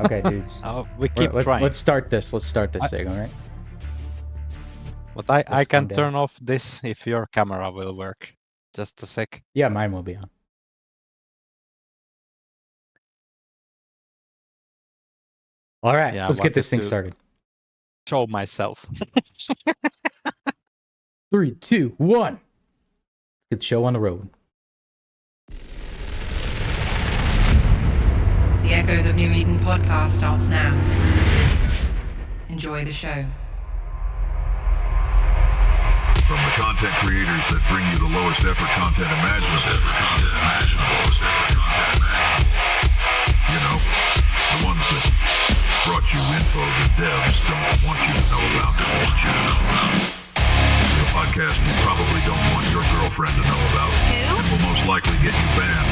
Okay, dudes. We keep trying. Let's start this. Let's start this thing, all right? But I Just can calm down. turn off this if your camera will work. Just a sec. Yeah, mine will be on. All right, Yeah, I let's get this wanted thing to started. show myself. 3, 2, 1. Let's get the show on the road. The Echoes of New Eden podcast starts now. Enjoy the show. From the content creators that bring you the lowest effort content imaginable. You know, the ones that brought you info that devs don't want you to know about. The podcast you probably don't want your girlfriend to know about. Who? And will most likely get you banned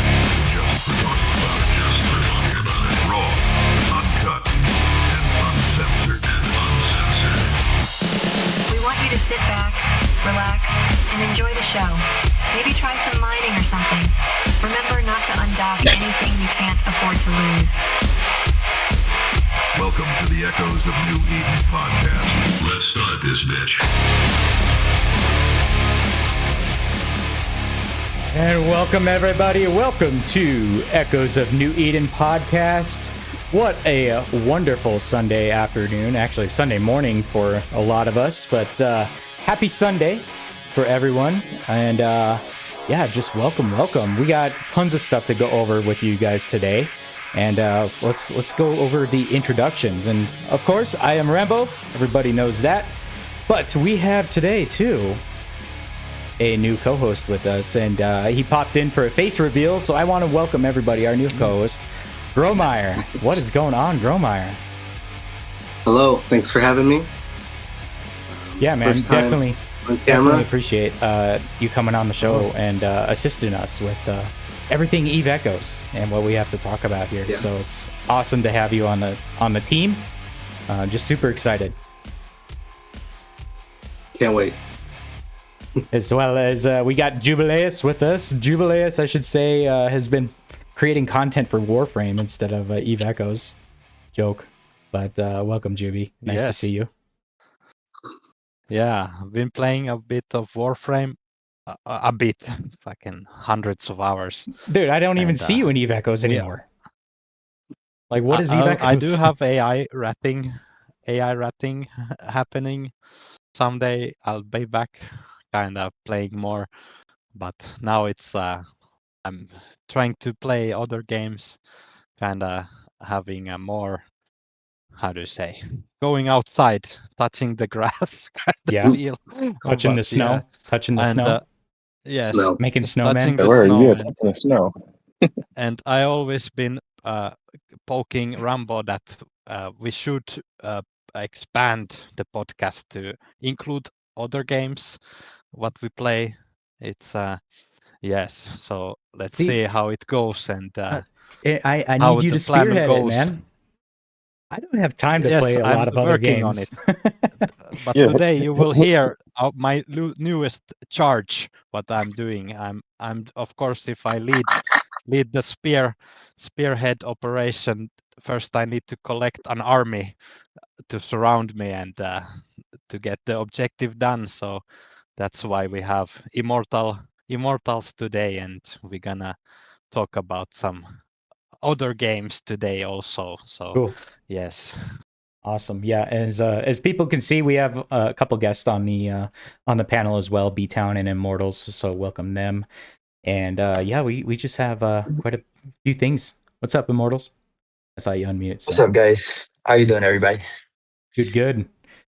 just for talking about it. Raw, uncut, and uncensored. We want you to sit back, relax, and enjoy the show. Maybe try some mining or something. Remember not to undock anything you can't afford to lose. Welcome to the Echoes of New Eden podcast. Let's start this bitch. And welcome, everybody. Welcome to Echoes of New Eden podcast. What a wonderful Sunday afternoon, actually Sunday morning for a lot of us, but happy Sunday for everyone. And yeah, just welcome. We got tons of stuff to go over with you guys today. And let's go over the introductions. And of course, I am Rambo. Everybody knows that. But we have today, too, a new co-host with us, and he popped in for a face reveal, so I want to welcome everybody, our new co-host, Gromeyer. What is going on, Gromeyer? Hello, thanks for having me. Yeah, man, First time definitely on camera. appreciate you coming on the show and assisting us with everything Eve Echoes and what we have to talk about here. Yeah. So it's awesome to have you on the team. Just super excited. Can't wait. As well as we got Jubileus with us. Jubileus, I should say, has been creating content for Warframe instead of Eve Echoes. Joke. But welcome, Juby. Nice to Yes. see you. Yeah, I've been playing a bit of Warframe. A bit. Fucking hundreds of hours. Dude, I don't even And, see you in Eve Echoes yeah. anymore. Like, what is Eve Echoes? I do have AI ratting happening. Someday I'll be back kind of playing more. But now it's I'm trying to play other games, kind of having a more, how do you say, going outside, touching the grass kind of Yeah. feel. Touching the But, snow. yeah. Touching the And, snow. Yes, No. Making touching snowmen. the Where are snow. you And, in the snow? and I always been poking Rambo that we should expand the podcast to include other games, what we play. It's yes. So let's see how it goes and I how need you the to plan spearhead it, goes. man. I don't have time to Yes, play a I'm lot of other working on games. But Yeah. today you will hear my newest charge. What I'm doing. I'm of course, if I lead the spearhead operation, first I need to collect an army to surround me and to get the objective done. So that's why we have Immortalz today, and we're gonna talk about some other games today also. So Cool. yes. Awesome. Yeah, as people can see, we have a couple guests on the panel as well, B-Town and Immortalz, so welcome them. And yeah, we just have quite a few things. What's up, Immortalz? I saw you unmute. So. What's up, guys? How you doing, everybody? Good.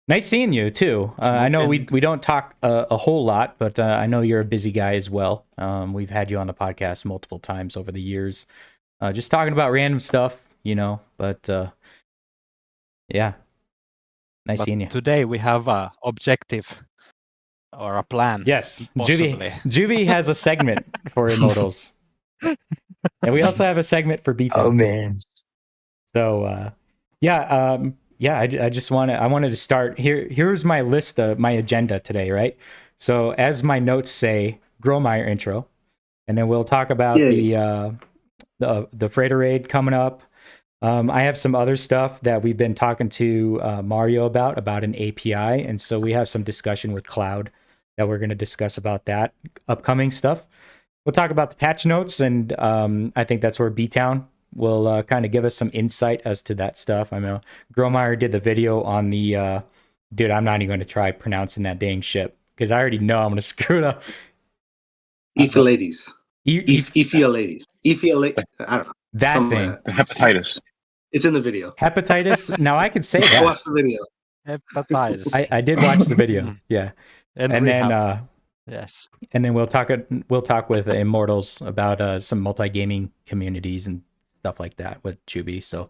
Nice seeing you too. I know we don't talk a whole lot, but I know you're a busy guy as well. We've had you on the podcast multiple times over the years, just talking about random stuff, you know. But yeah, nice seeing you. Today we have a objective or a plan. Yes, possibly. Juby has a segment for Immortalz, and we also have a segment for B-Town. Oh man! So yeah. I just wanted to start here. Here's my list of my agenda today, right? So as my notes say, Gromeyer intro, and then we'll talk about the freighter raid coming up. I have some other stuff that we've been talking to Mario about an API, and so we have some discussion with Cloud that we're going to discuss about that upcoming stuff. We'll talk about the patch notes, and I think that's where B-Town will kind of give us some insight as to that stuff. I know Gromeyer did the video on the dude. I'm not even going to try pronouncing that dang ship because I already know I'm going to screw it up. Ephialtes. Ephialtes. I don't know. That Something thing. like The hepatitis. It's in the video. Hepatitis. Now I could say that. Watch the video. Hepatitis. I did watch the video. Yeah, and then rehab. Yes. and then we'll talk with Immortalz about some multi-gaming communities and stuff like that with Chuby. So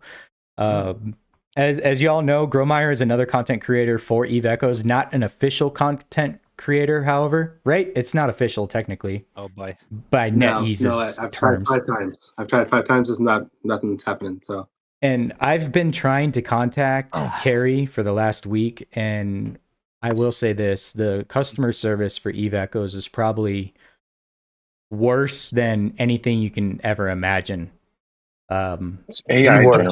as you all know, Gromeyer is another content creator for Eve Echoes, not an official content creator, however, right? It's not official technically. Oh boy. By No, NetEase's I've terms. tried 5 times. I've tried 5 times. It's nothing's happening. So And I've been trying to contact Carrie for the last week, and I will say this: the customer service for Eve Echoes is probably worse than anything you can ever imagine. It's AI Keyword.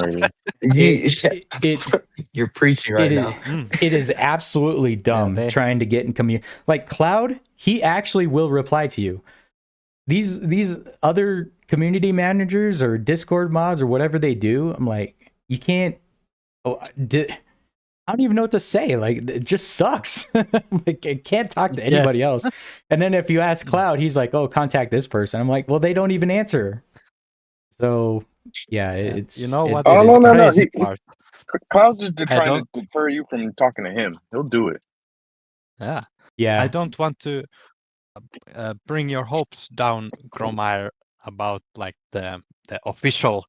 generated. You're preaching right now. It is absolutely dumb trying to get in community. Like Cloud, he actually will reply to you. These other community managers or Discord mods or whatever they do, I'm like, you can't. I don't even know what to say. Like, it just sucks. Like, I can't talk to anybody else. And then if you ask Cloud, he's like, "Oh, contact this person." I'm like, "Well, they don't even answer." So yeah, it's what? Oh, is no. crazy part? Cloud's just trying to deter you from talking to him. He'll do it. Yeah. I don't want to bring your hopes down, Gromeyer, about like the official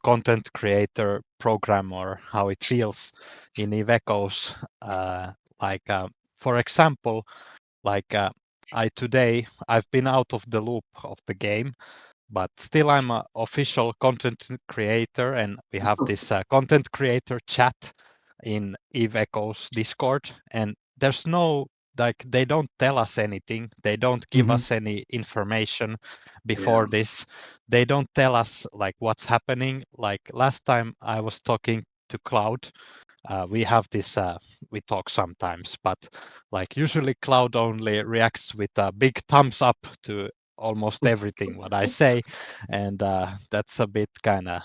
content creator program or how it feels in Eve Echoes. For example, I've been out of the loop of the game, but still I'm an official content creator, and we have this content creator chat in Eve Echoes Discord, and there's no they don't tell us anything. They don't give us any information before this. They don't tell us like what's happening. Like last time I was talking to Cloud, we have this we talk sometimes, but like usually Cloud only reacts with a big thumbs up to almost everything what I say, and that's a bit kind of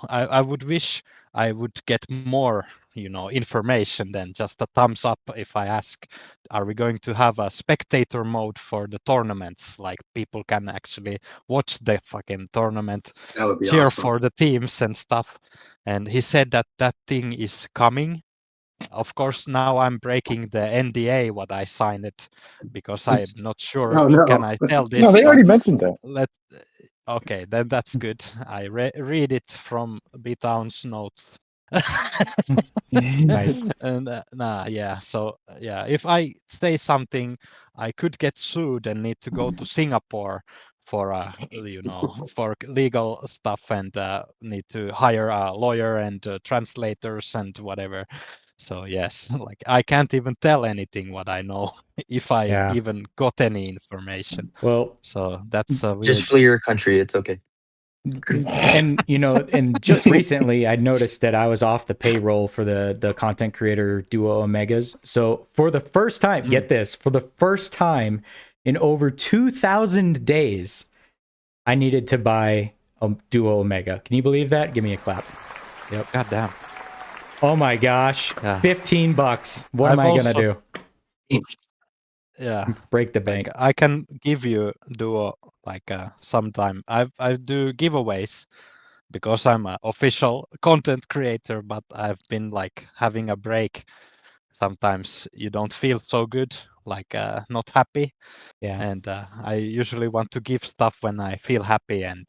I would wish I would get more information than just a thumbs up. If I ask, are we going to have a spectator mode for the tournaments, like people can actually watch the fucking tournament, that would be cheer awesome. for the teams and stuff? And he said that thing is coming. Of course, now I'm breaking the NDA what I signed it, because I'm not sure. Oh, no. Can I tell this? No, they already mentioned that. Okay, then that's good. I read it from B-Town's notes. Nice. And if I say something, I could get sued and need to go to Singapore for for legal stuff, and need to hire a lawyer and translators and whatever. So yes, like I can't even tell anything what I know if I even got any information. Well, so that's weird. Just flee your country. It's okay. And and just recently I noticed that I was off the payroll for the content creator duo Omegas. So for the first time, get this, for the first time in over 2,000 days, I needed to buy a duo Omega. Can you believe that? Give me a clap. Yep. God damn. Oh my gosh. Yeah. $15. What am I gonna do? Yeah, break the bank. I can give you duo sometime. I do giveaways because I'm an official content creator, but I've been like having a break. Sometimes you don't feel so good, like not happy. Yeah. And I usually want to give stuff when I feel happy, and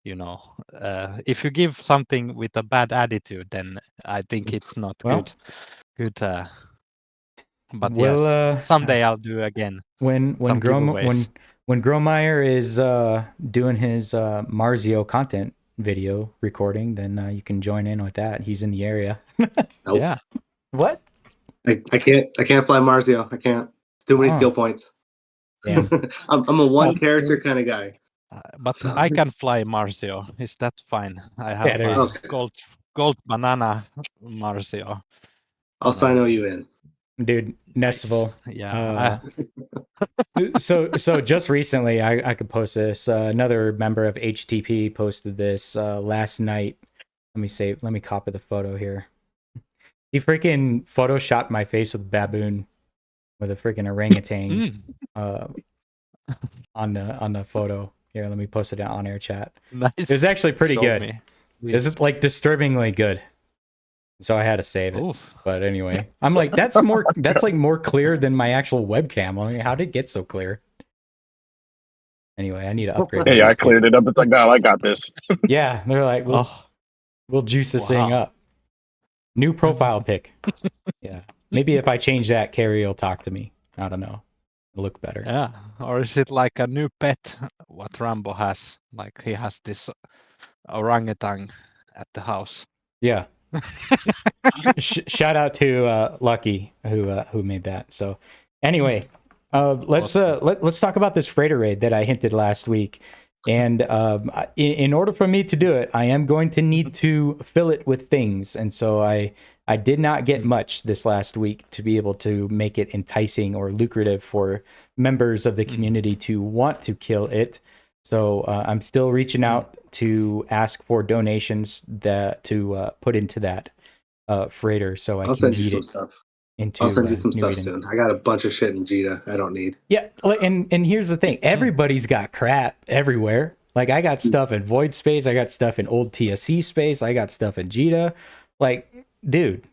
if you give something with a bad attitude, then I think it's not good. But yes, someday I'll do again. When Gromeyer is doing his Marzio content video recording, then you can join in with that. He's in the area. Nope. Yeah. What? I can't fly Marzio. I can't. Too many skill points. Damn. I'm a one character kind of guy. But So- I can fly Marcio. Is that fine? I have there you a go. gold banana Marcio. I'll sign you in. dude, Nestival. Yeah. So just recently, I could post this. Another member of HTP posted this last night. Let me copy the photo here. He freaking photoshopped my face with baboon, with a freaking orangutan on the photo. Here, let me post it on air chat. Nice. It was actually pretty Show good. me, This is please. like disturbingly good. So I had to save it. Oof. But anyway, I'm like, that's like more clear than my actual webcam. I mean, how did it get so clear? Anyway, I need to upgrade. Hey, my I webcam. cleared it up. It's like, no, I got this. Yeah, they're like, we'll juice this thing Wow. up. New profile pic. Yeah. Maybe if I change that, Carrie will talk to me. I don't know. It'll look better. Yeah. Or is it like a new pet? What Rambo has? Like he has this orangutan at the house. Yeah. Shout out to Lucky who made that. So anyway, let's talk about this freighter raid that I hinted last week. And in order for me to do it, I am going to need to fill it with things. And so I did not get much this last week to be able to make it enticing or lucrative for members of the community to want to kill it. So I'm still reaching out to ask for donations to put into that freighter, so I'll can send you eat some it stuff. into. I'll send you some New stuff Eden. soon. I got a bunch of shit in Jita I don't need. Yeah, and here's the thing: everybody's got crap everywhere. Like I got stuff in Void space, I got stuff in old TSC space, I got stuff in Jita. Like, dude,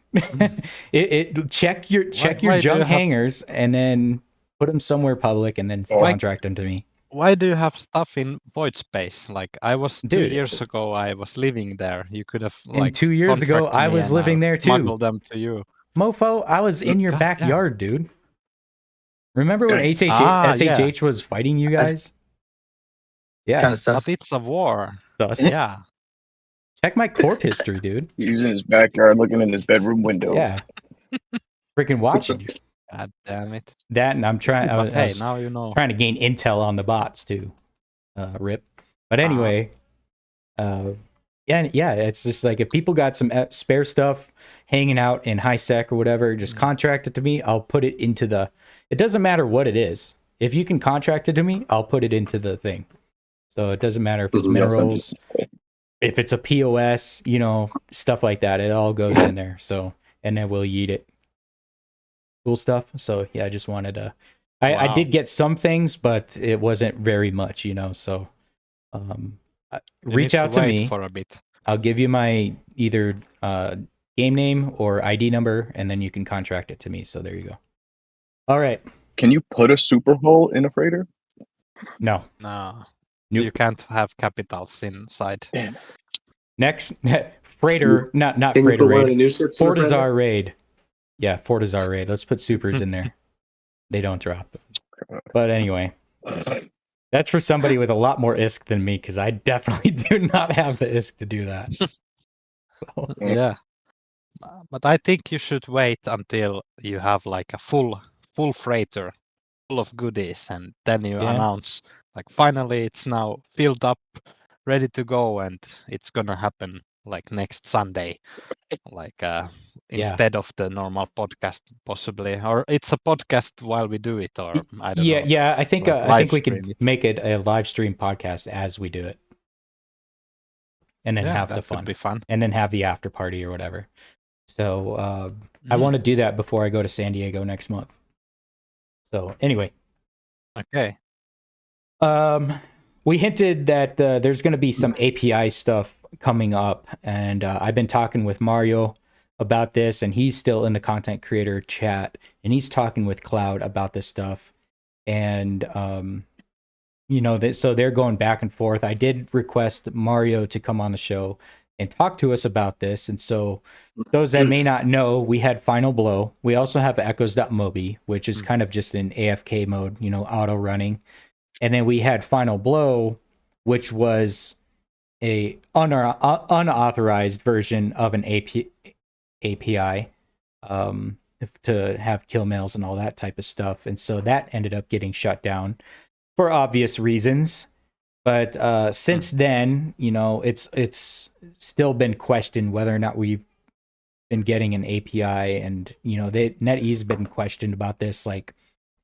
check your why do junk you have- hangers and then put them somewhere public and then contract them to me. Why do you have stuff in void space? Like I was 2 Dude. years ago, I was living there. You could have And like 2 years ago, contracted I me was and living I'll there too. smuggle them to you. Mofo, I was in your God backyard, dude. Remember when SHH was fighting you guys? It's Yeah, kind of sus. But it's a war. sus. Yeah. Check my corp history, dude. He's in his backyard looking in his bedroom window. Yeah, freaking watching you. God damn it. That, and I'm trying. I But hey, was now you know. trying to gain intel on the bots too. Rip. But anyway, yeah. It's just like if people got some spare stuff hanging out in high sec or whatever, just contract it to me. I'll put it into the. It doesn't matter what it is. If you can contract it to me, I'll put it into the thing. So it doesn't matter if it's minerals, if it's a POS, stuff like that. It all goes in there. So, and then we'll yeet it. Cool stuff. So yeah, I just wanted to. I did get some things, but it wasn't very much, So, reach out to me for a bit. I'll give you my either game name or ID number, and then you can contract it to me. So there you go. All right. Can you put a super hull in a freighter? No. No. Nope. You can't have capitals inside. Damn. Next, freighter, not Can you freighter put one of the raid. new ships in the Fortizar freighter? raid. Yeah, Fortizar raid. Let's put supers in there. They don't drop. But anyway, that's for somebody with a lot more ISK than me, because I definitely do not have the ISK to do that. So, Yeah. But I think you should wait until you have like a full freighter full of goodies, and then you announce like finally it's now filled up, ready to go, and it's gonna happen like next Sunday, like instead of the normal podcast possibly, or it's a podcast while we do it, or I don't know. Yeah. I think Like I think we live stream could it. make it a live stream podcast as we do it, and then have the that fun. could be fun. And then have the after party or whatever. So I want to do that before I go to San Diego next month. So anyway, Okay. we hinted that there's going to be some API stuff coming up, and I've been talking with Mario about this, and he's still in the content creator chat, and he's talking with Cloud about this stuff, and so they're going back and forth. I did request Mario to come on the show and talk to us about this. And so those that may not know, we had Final Blow. We also have echoes.mobi, which is kind of just in AFK mode, auto running. And then we had Final Blow, which was a unauthorized version of an API to have kill mails and all that type of stuff. And so that ended up getting shut down for obvious reasons. But since then, it's still been questioned whether or not we've been getting an API, and NetEase's been questioned about this like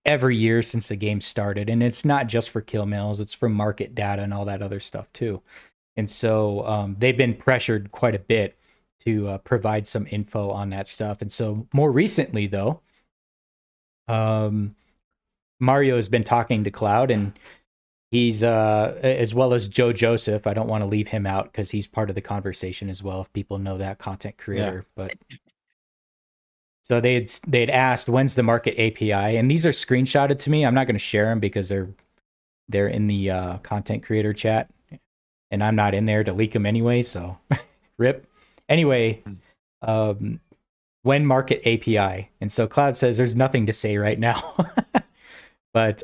every year since the game started, and it's not just for kill mails, it's for market data and all that other stuff too. And so they've been pressured quite a bit to provide some info on that stuff. And so more recently, though, Mario has been talking to Cloud, and he's as well as Joe Joseph. I don't want to leave him out because he's part of the conversation as well, if people know that content creator. But so they'd asked, when's the market API, and these are screenshotted to me. I'm not going to share them because they're in the content creator chat, and I'm not in there to leak them anyway. So rip. Anyway, when market API, and so Cloud says there's nothing to say right now. But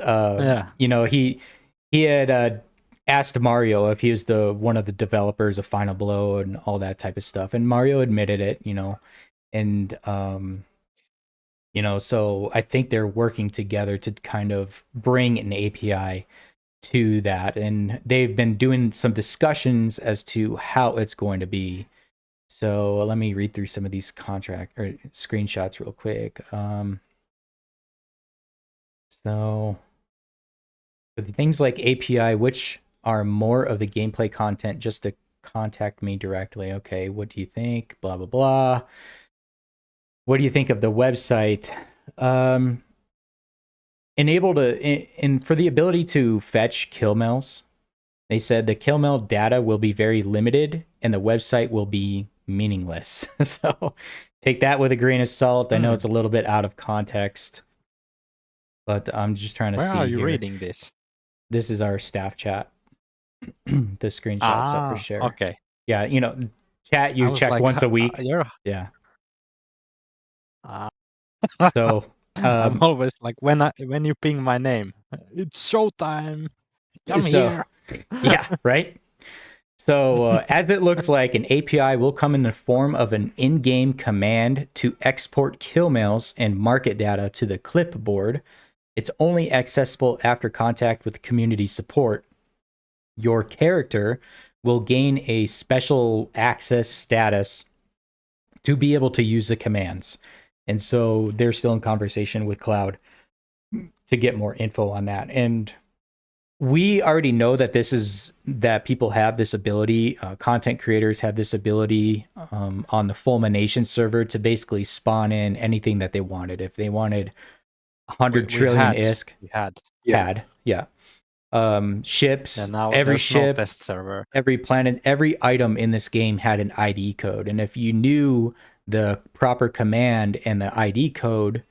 he had asked Mario if he was one of the developers of Final Blow and all that type of stuff, and Mario admitted it, and so I think they're working together to kind of bring an API to that, and they've been doing some discussions as to how it's going to be. So let me read through some of these contract or screenshots real quick. So for the things like API, which are more of the gameplay content, just to contact me directly. Okay, what do you think? Blah, blah, blah. What do you think of the website? And for the ability to fetch kill mails, they said the kill mail data will be very limited and the website will be meaningless. So take that with a grain of salt. I know it's a little bit out of context, but I'm just trying to see. Where are you here. reading this? This is our staff chat. The screenshots up for share. Okay. Yeah, chat you check like, once a week. Yeah. So I'm always like when you ping my name, it's showtime. I'm here. Yeah, right. So as it looks like, an API will come in the form of an in-game command to export kill mails and market data to the clipboard. It's only accessible after contact with community support. Your character will gain a special access status to be able to use the commands. And so they're still in conversation with Cloud to get more info on that. And we already know that people have this ability. Content creators have this ability on the Fulmination server to basically spawn in anything that they wanted. If they wanted 100 trillion ISK, ships, and now every ship, no test server. Every planet, every item in this game had an ID code. And if you knew the proper command and the ID code,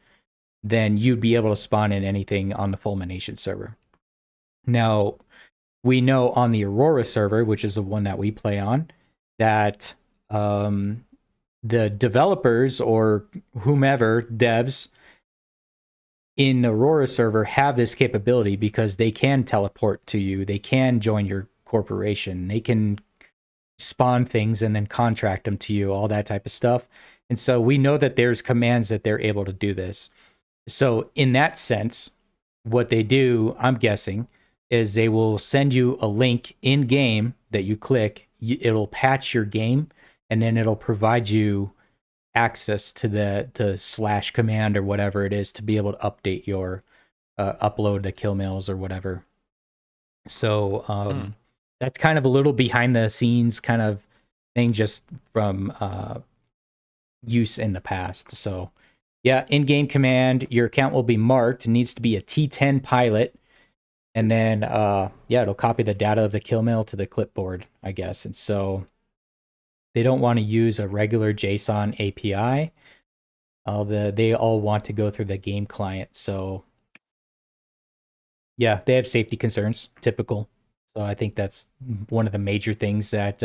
then you'd be able to spawn in anything on the Fulmination server. Now, we know on the Aurora server, which is the one that we play on, that the developers or whomever, devs, in Aurora server have this capability because they can teleport to you. They can join your corporation. They can spawn things and then contract them to you, all that type of stuff. And so we know that there's commands that they're able to do this. So in that sense, what they do, I'm guessing, is they will send you a link in game that you click. It'll patch your game, and then it'll provide you access to the slash command or whatever it is to be able to update your upload the kill mails or whatever. So that's kind of a little behind the scenes kind of thing, just from use in the past. So yeah, in-game command, your account will be marked. It needs to be a T10 pilot. And then it'll copy the data of the kill mail to the clipboard, I guess. And so they don't want to use a regular JSON API. They all want to go through the game client. So yeah, they have safety concerns, typical. So I think that's one of the major things that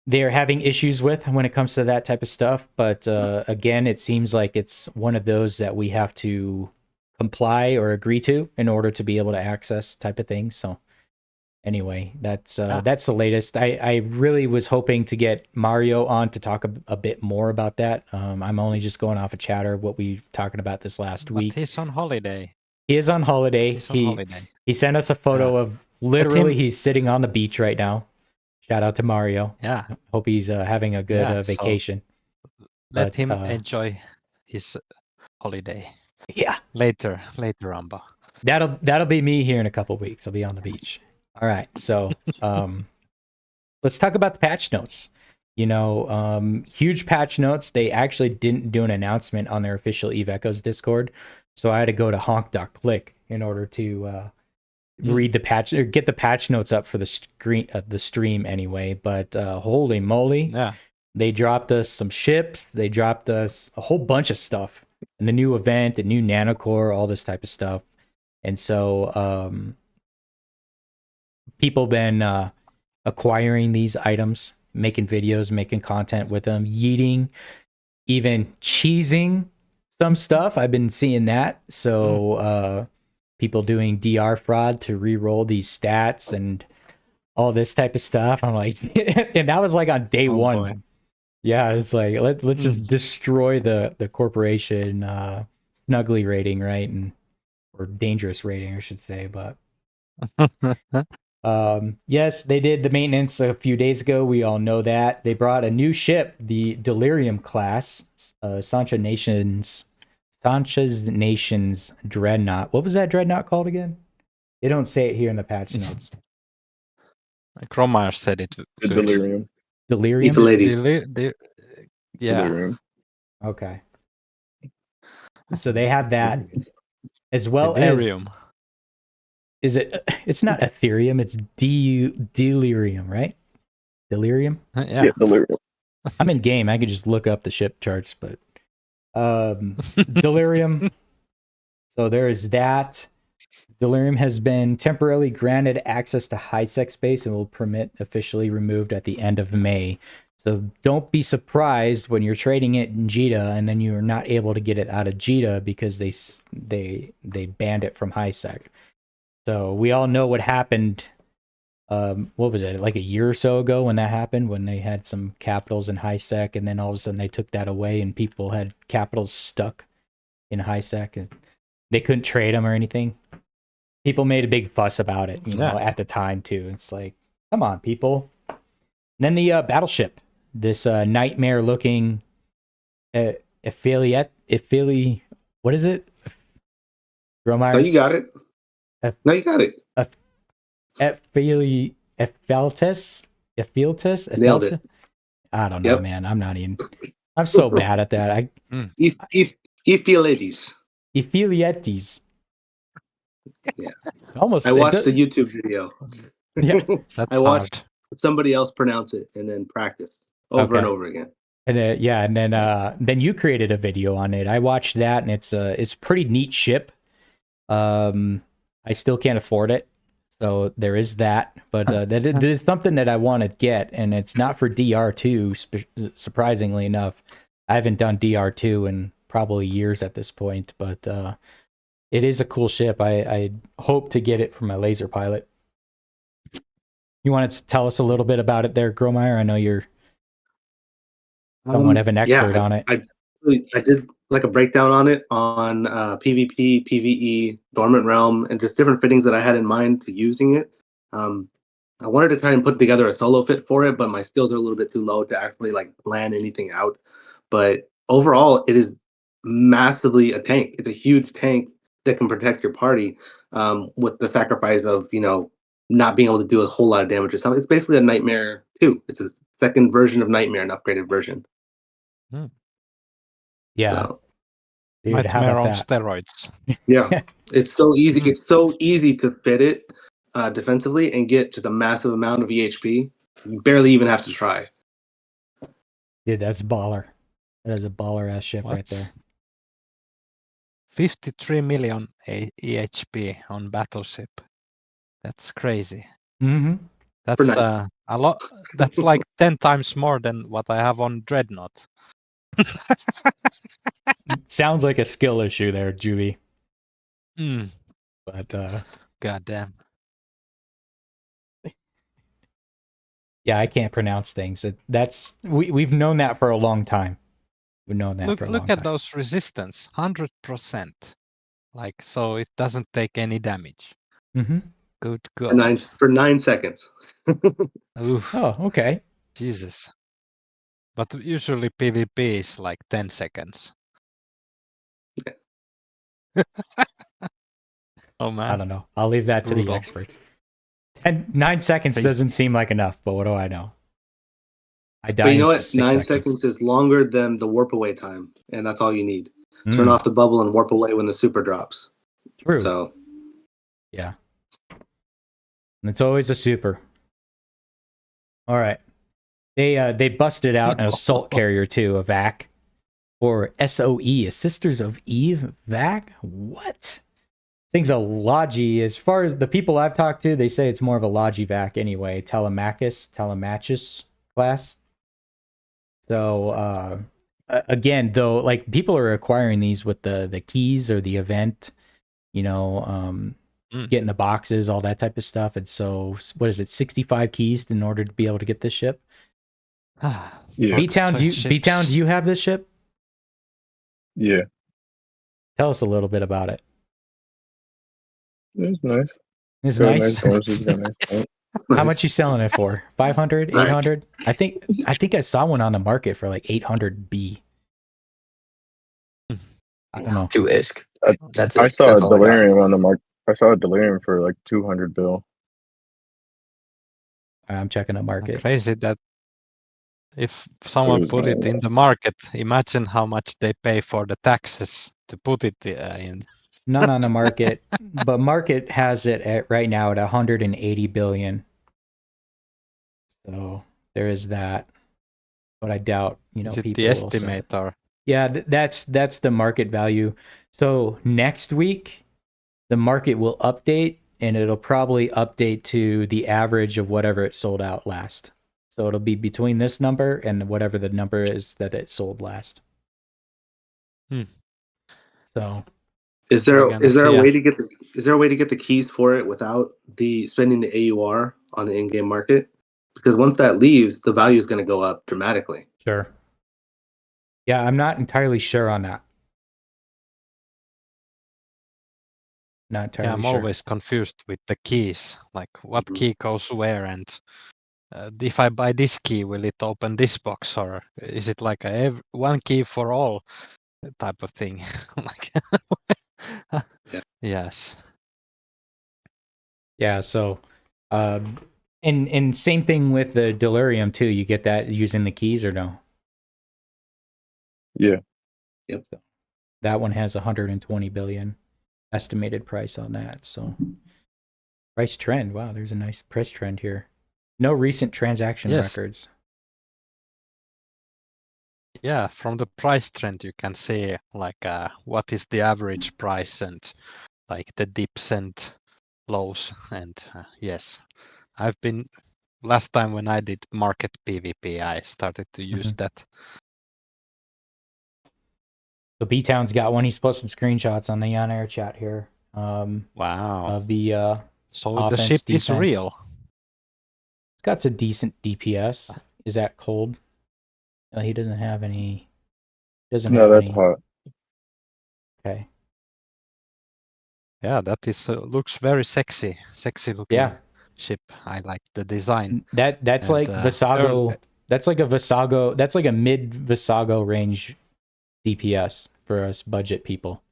they're having issues with when it comes to that type of stuff. But again, it seems like it's one of those that we have to comply or agree to in order to be able to access type of thing. So anyway, that's the latest. I really was hoping to get Mario on to talk a bit more about that. I'm only just going off of chatter, what we talking about this last week. He's on holiday. He is on holiday. He's on holiday. He sent us a photo of Literally, him- he's sitting on the beach right now. Shout out to Mario. Yeah, Hope he's having a good Yeah, so- vacation. let But, him enjoy his holiday Yeah, later, Amba. that'll be me here in a couple weeks. I'll be on the beach. All right, so let's talk about the patch notes. Huge patch notes. They actually didn't do an announcement on their official Eve Echoes Discord, so I had to go to honk.click in order to read the patch or get the patch notes up for the stream anyway. But holy moly, Yeah, they dropped us some ships. They dropped us a whole bunch of stuff, and the new event, the new nanocore, all this type of stuff. And so people been acquiring these items, making videos, making content with them, yeeting, even cheesing some stuff. I've been seeing that. So people doing DR fraud to re-roll these stats and all this type of stuff. I'm like, and that was like on day one. boy. Yeah, it's like let's just destroy the corporation snuggly rating, right? Or dangerous rating, I should say. But yes, they did the maintenance a few days ago. We all know that. They brought a new ship, the Delirium class, Sanchez Nation's Dreadnought. What was that Dreadnought called again? They don't say it here in the patch notes. Cromeyer said it. The Good. delirium. Delirium? Eat the ladies. Yeah. Delirium. Okay. So they have that as well Delirium. as it's not Ethereum, it's Delirium, right? Delirium? Yeah. Delirium. I'm in game. I could just look up the ship charts, but Delirium. So there is that. Delirium has been temporarily granted access to high-sec space and will permit officially removed at the end of May. So don't be surprised when you're trading it in JITA and then you are not able to get it out of JITA because they banned it from high-sec. So we all know what happened. What was it, like a year or so ago when that happened, when they had some capitals in high-sec and then all of a sudden they took that away and people had capitals stuck in high-sec and they couldn't trade them or anything. People made a big fuss about it, at the time too. It's like, come on, people. And then the battleship, this nightmare-looking what is it? Gromeyer? No, you got it. No, you got it. Ephialtes? Nailed it. I don't know, Yep. man. I'm so bad at that. Ephilides. Ephilietes. Yeah. Almost. I watched the YouTube video. Yeah. That's I watched hard. somebody else pronounce it and then practice over and Okay. over again. And then you created a video on it. I watched that, and it's a pretty neat ship. I still can't afford it, so there is that. But that is something that I want to get, and it's not for DR2. Surprisingly enough, I haven't done DR2 in probably years at this point. But it is a cool ship. I hope to get it for my laser pilot. You want to tell us a little bit about it there, Gromeyer? I know you're somewhat of an expert on it. I did like a breakdown on it on PvP, PvE, Dormant Realm, and just different fittings that I had in mind to using it. I wanted to try and put together a solo fit for it, but my skills are a little bit too low to actually like plan anything out. But overall, it is massively a tank. It's a huge tank that can protect your party with the sacrifice of, not being able to do a whole lot of damage. It's basically a Nightmare 2. It's a second version of Nightmare, an upgraded version. Yeah. So, Dude, how Nightmare about on that? steroids. yeah, it's so easy. It's so easy to fit it defensively and get just a massive amount of EHP. You barely even have to try. Dude, that's baller. That is a baller ass ship right there. 53 million EHP on Battleship. That's crazy. Mm-hmm. That's nice. a lot. That's like 10 times more than what I have on Dreadnought. Sounds like a skill issue there, Juby. Mm. But God damn. yeah, I can't pronounce things. We've known that for a long time. We've known that for a long time. Look at those resistance, 100%. Like, so it doesn't take any damage. Mm-hmm. Good for God. for 9 seconds. Oof, Oh, okay. Jesus. But usually PvP is like 10 seconds. Oh I man. don't know. I'll leave that to the Brutal. experts. 9 seconds Crazy. doesn't seem like enough, but what do I know? I But die you know in what? 6 9 seconds. seconds is longer than the warp away time, and that's all you need. Turn Mm, off the bubble and warp away when the super drops. true. So Yeah. And it's always a super. All right. They busted out an assault carrier too, a VAC. Or SOE, a Sisters of Eve VAC? What? Thing's a Logi. As far as the people I've talked to, they say it's more of a Logi VAC anyway. Telemachus class. So again, though, like people are acquiring these with the keys or the event, getting the boxes, all that type of stuff. And so what is it, 65 keys in order to be able to get this ship? Yeah. B-Town, do you have this ship? Yeah. Tell us a little bit about it. It's nice. It's Got nice. bonuses, got nice points. How much you selling it for? 500, Right. 800? I think I saw one on the market for like 800B. I don't know. 2 ISK. That's I it. saw That's a all I got. delirium on the market. I saw a delirium for like 200 bill. I'm checking the market. Crazy that if someone was put it in the market, imagine how much they pay for the taxes to put it in. None on the market, but market has it at right now at 180 billion. So there is that. But I doubt, Is it people the will sell it. estimate or? Yeah, that's the market value. So next week, the market will update, and it'll probably update to the average of whatever it sold out last. So it'll be between this number and whatever the number is that it sold last. So is there We're gonna a see way to get the keys for it without spending the AUR on the in-game market? Because once that leaves, the value is going to go up dramatically. sure. Yeah, I'm not entirely sure on that. Not entirely Yeah, I'm sure. always confused with the keys. Like what Mhm. key goes where, and if I buy this key, will it open this box, or is it like one key for all type of thing? Like, Yeah. yes. Yeah, so and same thing with the delirium too. You get that using the keys or no? Yeah. Yep. So that one has 120 billion estimated price on that. So price trend. Wow, there's a nice price trend here. No recent transaction Yes. records. Yeah, from the price trend you can see like what is the average price and like the dips and lows. And yes, I've been last time when I did market PvP, I started to use that. So B-Town's got one. He's posting screenshots on the on-air chat here. Wow. Of the So offense, the ship defense. is real. It's got some decent DPS. Is that cold? No, he doesn't have any. No, that's hot. Okay. Yeah, that is looks very sexy looking Yeah. ship. I like the design. That's And, like Visago. That's like a Visago. That's like a mid Visago range DPS for us budget people.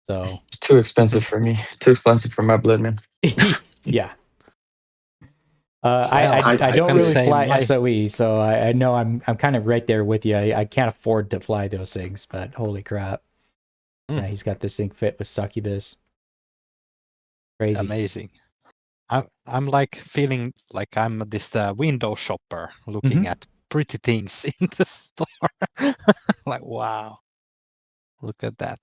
So It's too expensive for me. Too expensive for my blood, man. yeah. Well, I don't can really say fly SOE, so I know I'm kind of right there with you. I can't afford to fly those things, but holy crap. Yeah, he's got this thing fit with Succubus. Crazy. Amazing. I'm like feeling like I'm this window shopper looking at pretty things in the store. Like, wow, look at that.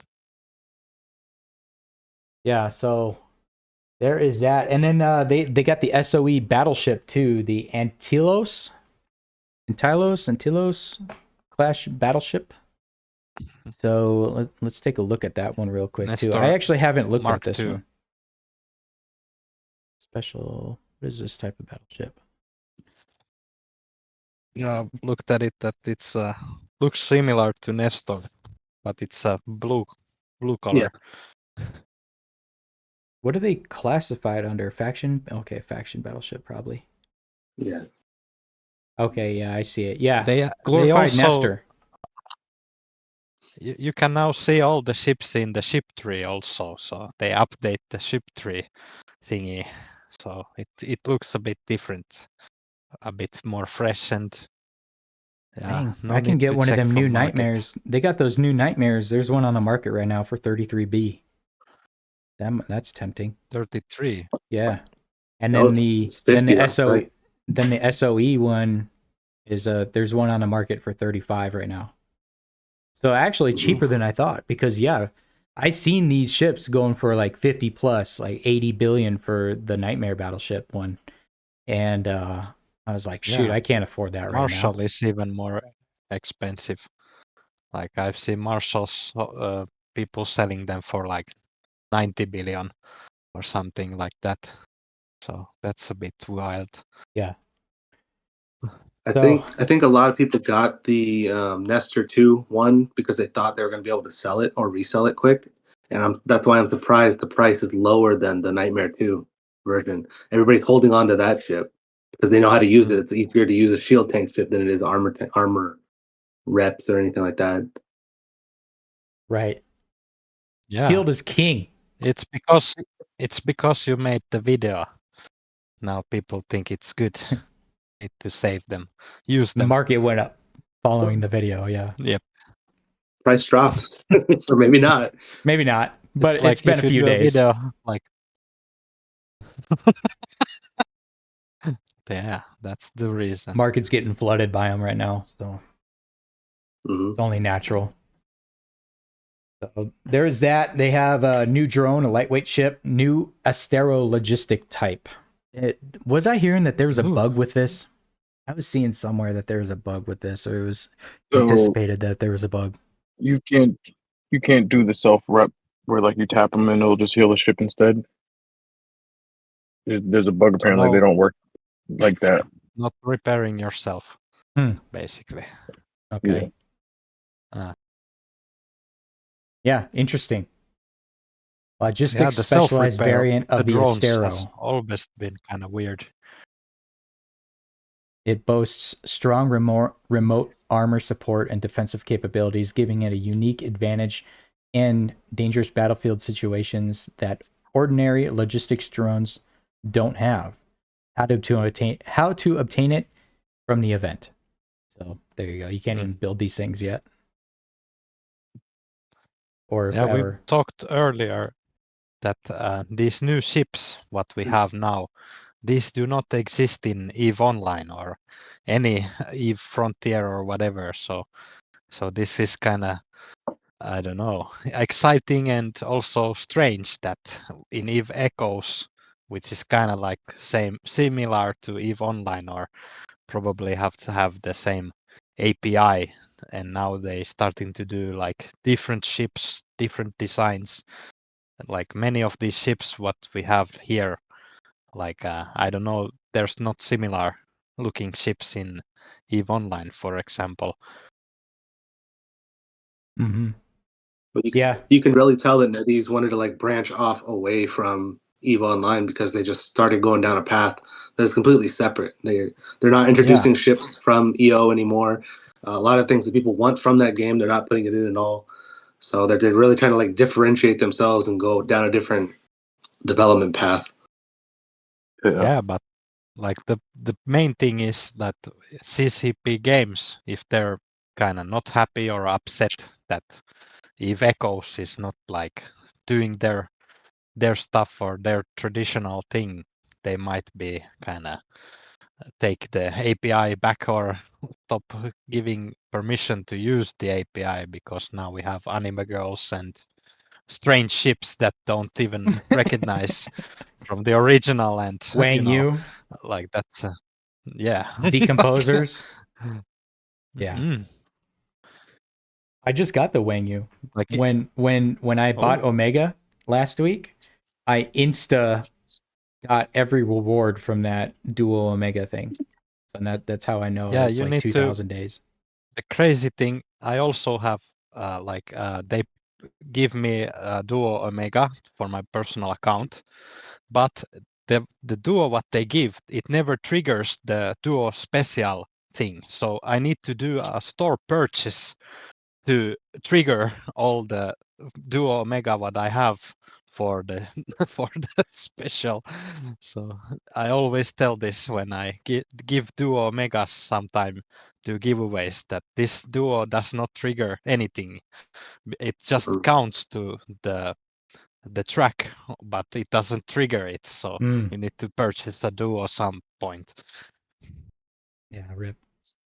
Yeah, so there is that. And then they got the SOE battleship too, the Antilos class battleship. So let's take a look at that one real quick too. I actually haven't looked at this one. Special, what is this type of battleship? Yeah, looked at it. That it's looks similar to Nestor, but it's blue color. What are they classified under? Faction? Okay, faction battleship probably. Yeah. Okay, yeah, I see it. Yeah, They glorified also Nestor. you can now see all the ships in the ship tree also. So they update the ship tree thingy, so it looks a bit different, a bit more fresh, and Dang, no I can need get to one of check them from new market. nightmares. They got those new nightmares. There's one on the market right now for 33B. That's tempting. 33. Yeah. And That then was the 50 last night. SOE one is there's one on the market for 35 right now. So actually cheaper than I thought, because yeah, I seen these ships going for like 50 plus, like 80 billion for the Nightmare Battleship one. And I was like, shoot, Yeah. I can't afford that right now. Marshall is even more expensive. Like I've seen Marshalls, people selling them for like 90 billion or something like that. So that's a bit wild. Yeah. I So- think a lot of people got the Nestor 2 one because they thought they were going to be able to sell it or resell it quick, and that's why I'm surprised the price is lower than the Nightmare 2 version. Everybody's holding on to that ship because they know how to use it. It's easier to use a shield tank ship than it is armor reps or anything like that. Right. Yeah. Shield is king. It's because you made the video. Now people think it's good. Need to save them. Use them. Market went up following the video, yeah. Yep. Price drops. So maybe not. Maybe not, but It's like it's been if a you few do days. video, like yeah, that's the reason. Market's getting flooded by them right now, so it's only natural. So there's that. They have a new drone, a lightweight ship, new Astero logistic type. Was I hearing that there was a bug with this? I was seeing somewhere that there was a bug with this, or it was anticipated that there was a bug. You can't do the self rep where like you tap them and it'll just heal the ship instead. There's a bug apparently. They don't work like that. Not repairing yourself, basically. Okay. Yeah, interesting. Logistics the specialized self-repair variant of the drones Astero. has always been kind of weird. It boasts strong remote armor support and defensive capabilities, giving it a unique advantage in dangerous battlefield situations that ordinary logistics drones don't have. How to obtain it from the event. So there you go. You can't even build these things yet. Or yeah, we talked earlier that these new ships, what we have now, these do not exist in EVE Online or any EVE Frontier or whatever. So this is kind of, I don't know, exciting and also strange that in EVE Echoes, which is kind of like similar to EVE Online, or probably have to have the same API, and now they starting to do like different ships, different designs. Like many of these ships, what we have here, like I don't know, there's not similar looking ships in EVE Online, for example. But you can really tell that NetEase wanted to like branch off away from EVE Online because they just started going down a path that's completely separate. They're not introducing ships from EO anymore. A lot of things that people want from that game, they're not putting it in at all. So they're really trying to like differentiate themselves and go down a different development path. Yeah, but like the main thing is that CCP Games, if they're kind of not happy or upset that EVE Echoes is not like doing their stuff or their traditional thing, they might be kind of take the API back or stop giving permission to use the API, because now we have anime girls and strange ships that don't even recognize from the original, and Wang Yu, like that's yeah, decomposers. Yeah. I just got the Wang Yu. Like when I bought Omega last week, I got every reward from that dual Omega thing. So that's how I know it's like 2,000 days. The crazy thing, I also have they give me a Duo Omega for my personal account, but the Duo what they give, it never triggers the Duo Special thing. So I need to do a store purchase to trigger all the Duo Omega what I have for the for the special. So I always tell this when I give Duo Omegas sometime to giveaways that this Duo does not trigger anything. It just counts to the track, but it doesn't trigger it. So you need to purchase a Duo some point. Yeah, rip.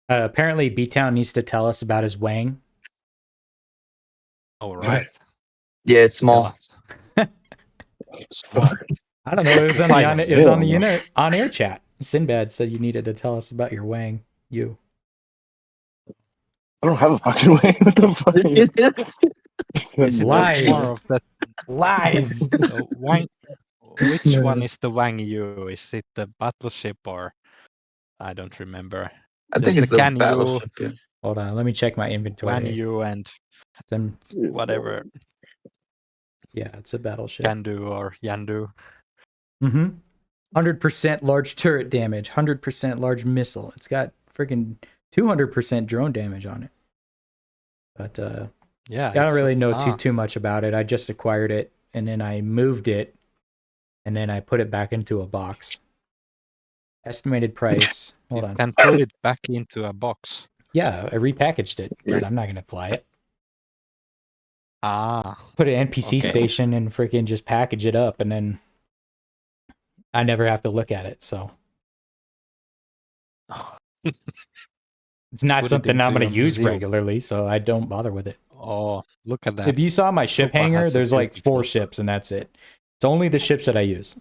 Apparently, B-Town needs to tell us about his Wang. All right. Yeah, it's Tell small. us. I don't know. It was on Silence. the on-air chat. Sinbad said you needed to tell us about your Wang. You. I don't have a fucking way. What the fuck? Is it Lies. more of that? Lies. So which one is the Wang Yu? Is it the battleship or I don't remember. I think There's it's the the Can Yu, battleship. Yeah. Hold on. Let me check my Wang inventory. Yu, and Some, whatever yeah, it's a battleship. Can Do or Yandu. 100% large turret damage, 100% large missile. It's got freaking 200% drone damage on it. But Yeah, I don't really know too much about it. I just acquired it and then I moved it and then I put it back into a box. Estimated price. Hold You on. can put it back into a box. Yeah, I repackaged it because I'm not gonna fly it. Put an NPC Okay. station and freaking just package it up, and then I never have to look at it. So it's not Put it something I'm into gonna your use museum. regularly, so I don't bother with it. Oh, look at that. If you saw my ship Koopa hanger, has a there's like 4 beautiful- ships, and that's it. It's only the ships that I use.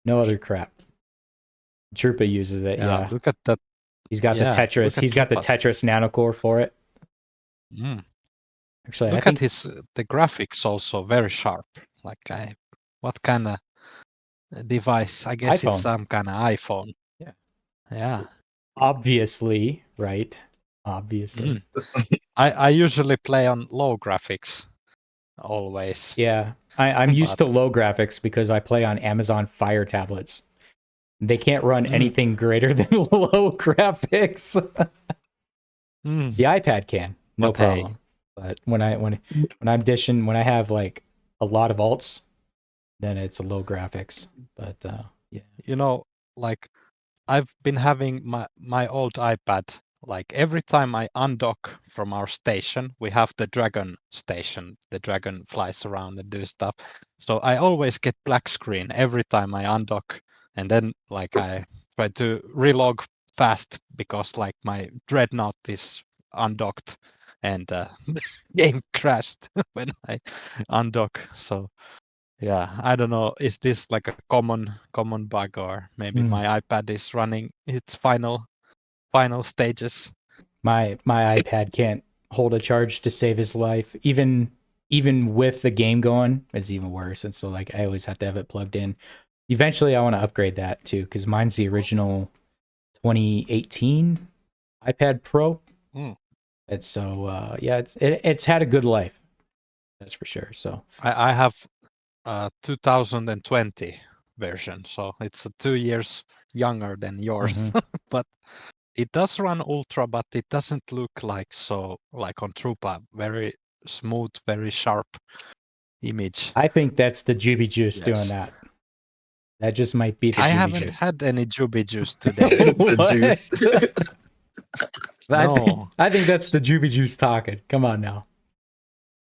No other crap. Troopa uses it. Yeah, Look at that. he's got yeah, the Tetris. look at He's got the Troopa's. Tetris nanocore for it. Mm. Actually, Look I at think the graphics also very sharp. Like what kind of device? I guess iPhone. it's some kind of iPhone. Yeah. Yeah. obviously, right? Obviously. I usually play on low graphics always. Yeah, I'm used to low graphics because I play on Amazon Fire tablets. They can't run anything greater than low graphics. The iPad can, no But hey. problem. But when I'm dishing, when I have like a lot of alts, then it's a low graphics. But yeah, You know, like I've been having my old iPad. Like every time I undock from our station, we have the Dragon station. The Dragon flies around and do stuff. So I always get black screen every time I undock, and then like I try to relog fast because like my Dreadnought is undocked and the game crashed when I undock. So yeah, I don't know. Is this like a common bug, or maybe my iPad is running its final stages? my iPad can't hold a charge to save his life. Even with the game going, it's even worse. And so like I always have to have it plugged in. Eventually, I want to upgrade that too because mine's the original 2018 iPad Pro. And so yeah, it's had a good life. That's for sure. So I have 2020 version, so it's 2 years younger than yours. But it does run ultra, but it doesn't look like so like on Trupa. Very smooth, very sharp image. I think that's the Juby Juice Yes. doing that. That just might be the I Juby haven't Juice. had any Juby Juice today. The juice. I think that's the Juby Juice talking. Come on now.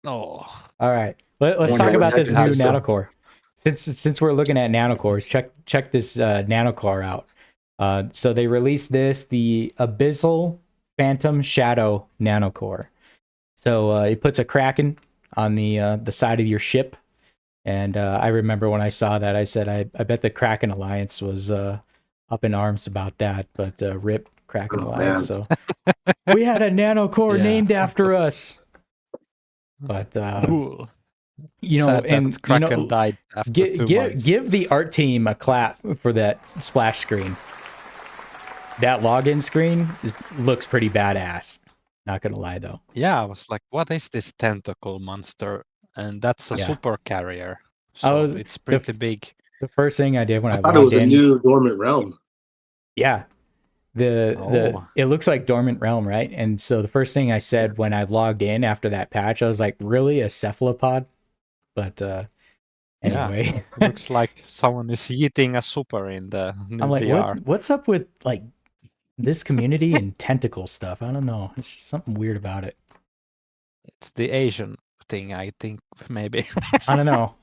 Oh, All right, let's Wonder talk what about this new happens to them. nanocore. Since we're looking at nanocores, check this nanocore out. So they released the Abyssal Phantom Shadow nanocore. So it puts a Kraken on the side of your ship, and I remember when I saw that, I said I bet the Kraken Alliance was up in arms about that, but rip Kraken Alliance. So we had a nanocore named after us. But cool. you know, Sad that and Kraken died after 2 months. give the art team a clap for that splash screen. That login screen looks pretty badass. Not gonna lie though. Yeah, I was like, what is this tentacle monster? And that's a Yeah. super carrier. I So was it's pretty big. the first thing I did when I I thought it logged was a in. new dormant realm. Yeah. Oh. It looks like Dormant Realm, right? And so the first thing I said when I logged in after that patch, I was like, really, a cephalopod? But anyway. Yeah, looks like someone is eating a super in the new I'm like, VR. what's up with like this community and tentacle stuff? I don't know. It's just something weird about it. It's the Asian thing, I think, maybe. I don't know.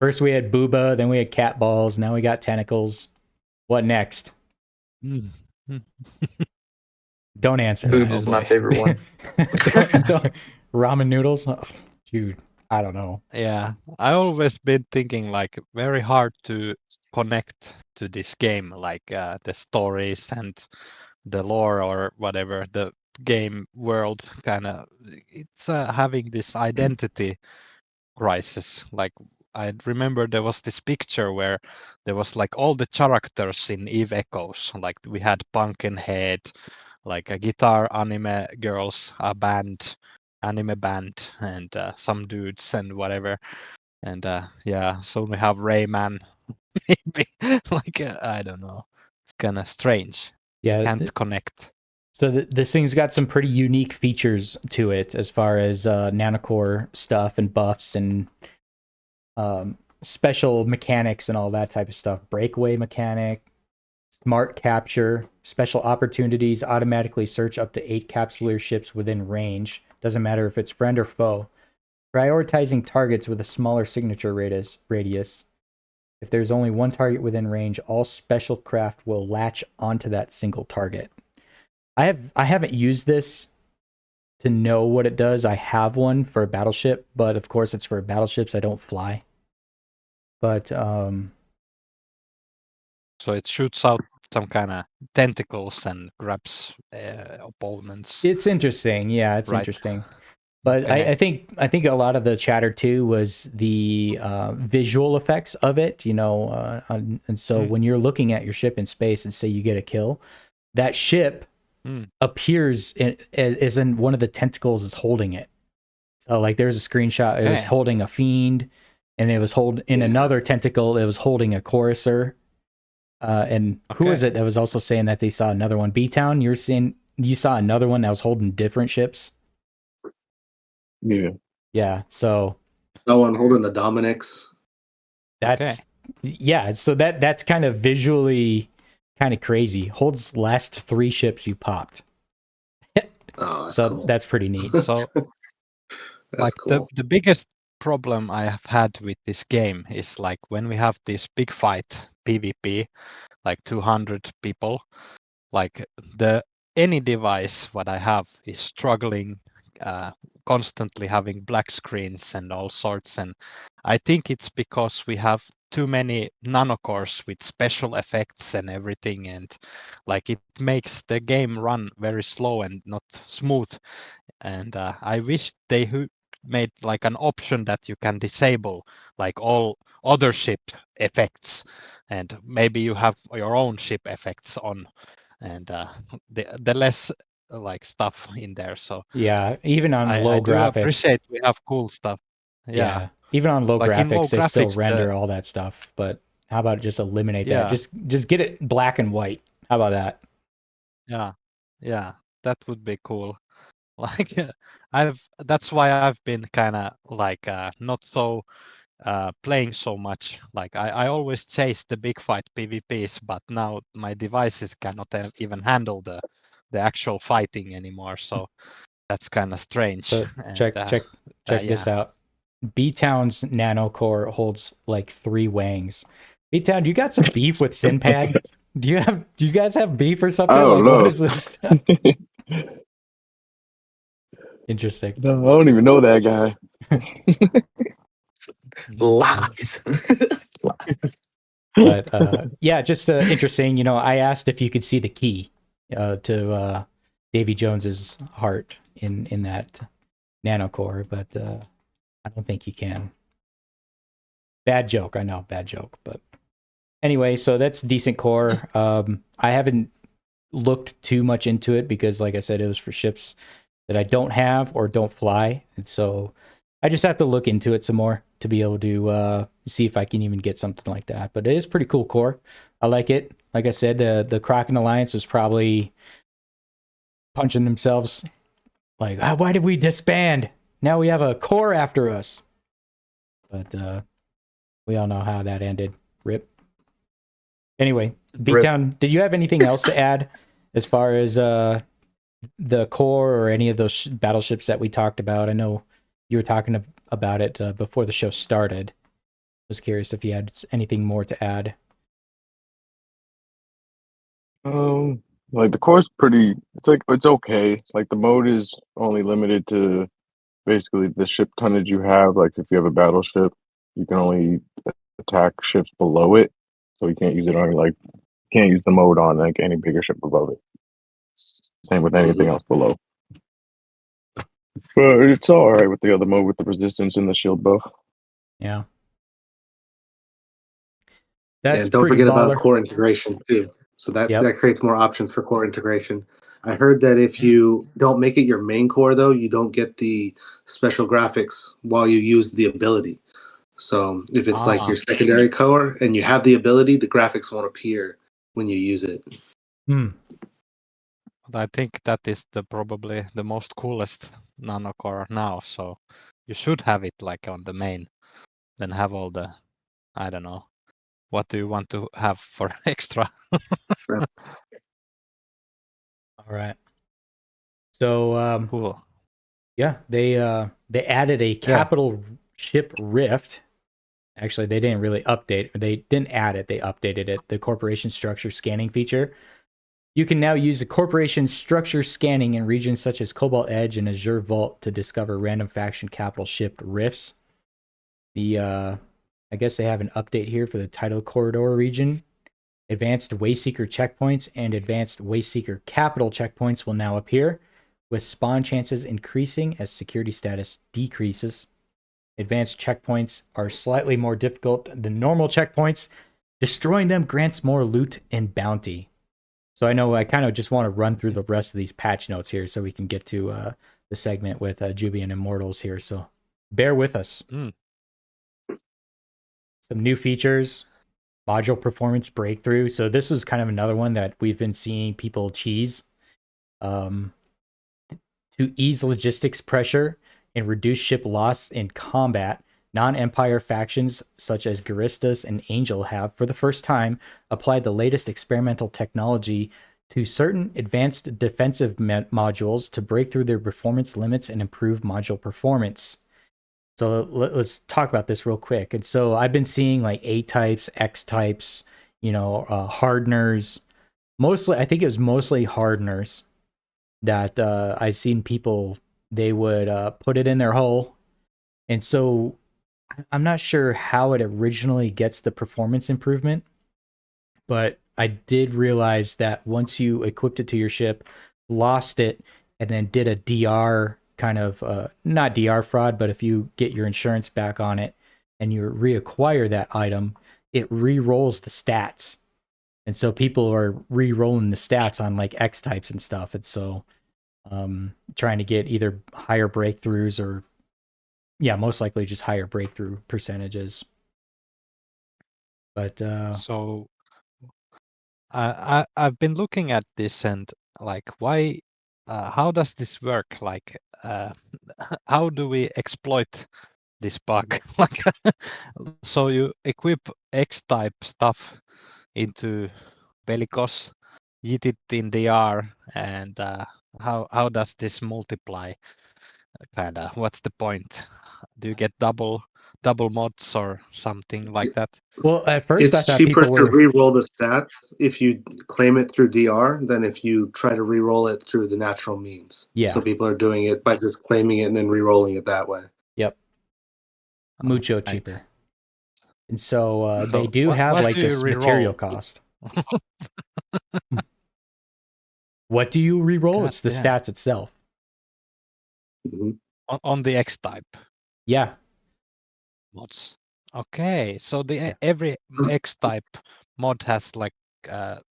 First we had booba, then we had cat balls, now we got tentacles. What next? Mm. Don't answer Boobs that. is my favorite one. Don't- ramen noodles? Oh, dude, I don't know. Yeah, I always been thinking like very hard to connect to this game, like the stories and the lore or whatever, the game world kind of. It's having this identity crisis. Like I remember there was this picture where there was like all the characters in Eve Echoes. Like we had Pumpkinhead, like a guitar anime girls, a band, anime band, and some dudes and whatever. And yeah, so we have Rayman, maybe. Like I don't know. It's kind of strange. Yeah. Can't connect. So this thing's got some pretty unique features to it as far as nanocore stuff and buffs and special mechanics and all that type of stuff. Breakaway mechanic, smart capture, special opportunities, automatically search up to 8 capsular ships within range. Doesn't matter if it's friend or foe. Prioritizing targets with a smaller signature radius. If there's only one target within range, all special craft will latch onto that single target. I haven't used this to know what it does. I have one for a battleship, but of course it's for battleships I don't fly. But So it shoots out some kind of tentacles and grabs opponents. it's interesting. Yeah, it's Right. interesting. But Okay. I think a lot of the chatter too was the visual effects of it, you know, and so when you're looking at your ship in space and say you get a kill, that ship appears as in one of the tentacles is holding it. So like there's a screenshot, it was Okay. holding a fiend, and it was in another tentacle, it was holding a choruser. And who was it that was also saying that they saw another one? B-Town, you saw another one that was holding different ships. Yeah. Yeah, so No one holding the Dominics. that's yeah, so that's kind of visually kind of crazy. Holds last 3 ships you popped. Oh, that's So cool. that's pretty neat. So That's like cool. the biggest problem I have had with this game is like when we have this big fight PvP, like 200 people, like any device what I have is struggling, constantly having black screens and all sorts. And I think it's because we have too many nanocores with special effects and everything, and like it makes the game run very slow and not smooth. And I wish they made like an option that you can disable like all other ship effects, and maybe you have your own ship effects on, and the less like stuff in there. So Yeah, even on I low do graphics. appreciate we have cool stuff. Yeah. Even on low Like in low graphics, they still graphics, render all that stuff. But how about just eliminate that? Yeah. Just get it black and white. How about that? Yeah, that would be cool. Like that's why I've been kind of like not so playing so much. Like I always chase the big fight PvPs, but now my devices cannot even handle the actual fighting anymore. So that's kind of strange. So And, check this out. B-Town's nanocore holds like 3 wangs. B-Town, you got some beef with Sinpad? Do you guys have beef or something? Oh, like no. What is this? Interesting. No, I don't even know that guy. Lies. Lies. But yeah, just interesting. You know, I asked if you could see the key to Davy Jones's heart in that nanocore, but I don't think you can. Bad joke, I know, bad joke. But anyway, so that's decent core. I haven't looked too much into it because, like I said, it was for ships that I don't have or don't fly, and so I just have to look into it some more to be able to see if I can even get something like that. But it is pretty cool core. I like it. Like I said, the Kraken Alliance was probably punching themselves like, why did we disband? Now we have a core after us. But we all know how that ended. Rip. Anyway, B-Town, did you have anything else to add as far as the core or any of those battleships that we talked about? I know you were talking about it before the show started. I was curious if you had anything more to add. Like the core's pretty. It's okay. It's like the mode is only limited to basically the ship tonnage you have. Like if you have a battleship, you can only attack ships below it, so you can't use it on can't use the mode on like any bigger ship above it. Same with anything else below. But it's all right with the other mode with the resistance and the shield buff. Yeah. And don't forget about core integration too. So that creates more options for core integration. I heard that if you don't make it your main core though, you don't get the special graphics while you use the ability. So if it's like your secondary core and you have the ability, the graphics won't appear when you use it. I think that is probably the most coolest nano core now. So you should have it like on the main, then have all the, I don't know, what do you want to have for extra? All right. So cool. Yeah, they added a capital ship rift. Actually, they didn't really update. They didn't add it. They updated it. The corporation structure scanning feature. You can now use the corporation structure scanning in regions such as Cobalt Edge and Azure Vault to discover random faction capital ship rifts. I guess they have an update here for the Tidal Corridor region. Advanced Wayseeker checkpoints and Advanced Wayseeker capital checkpoints will now appear, with spawn chances increasing as security status decreases. Advanced checkpoints are slightly more difficult than normal checkpoints. Destroying them grants more loot and bounty. So I know I kind of just want to run through the rest of these patch notes here so we can get to the segment with Juby and Immortalz here. So bear with us. Some new features, module performance breakthrough. So this is kind of another one that we've been seeing people cheese. To ease logistics pressure and reduce ship loss in combat, non-Empire factions such as Guristas and Angel have, for the first time, applied the latest experimental technology to certain advanced defensive modules to break through their performance limits and improve module performance. So let's talk about this real quick. And so I've been seeing like A types, X types, hardeners. Mostly, I think it was mostly hardeners that I've seen people, they would put it in their hull. And so I'm not sure how it originally gets the performance improvement, but I did realize that once you equipped it to your ship, lost it, and then did a DR kind of, not DR fraud, but if you get your insurance back on it and you reacquire that item, it re-rolls the stats. And so people are re-rolling the stats on like X types and stuff. And so trying to get either higher breakthroughs or most likely just higher breakthrough percentages. But so I've been looking at this and like why how does this work? Like how do we exploit this bug? Like so you equip X type stuff into Bellicos, eat it in DR, and how does this multiply? Kinda, what's the point? Do you get double mods or something like that? Well, at first I It's thought cheaper people to were re-roll the stats if you claim it through DR than if you try to re-roll it through the natural means. Yeah. So people are doing it by just claiming it and then re-rolling it that way. Yep. Mucho Right. cheaper. And so they do have like this material cost. What do you re-roll? It's the stats itself. Mhm. On the X type Yeah. mods. Okay, so the every X type mod has like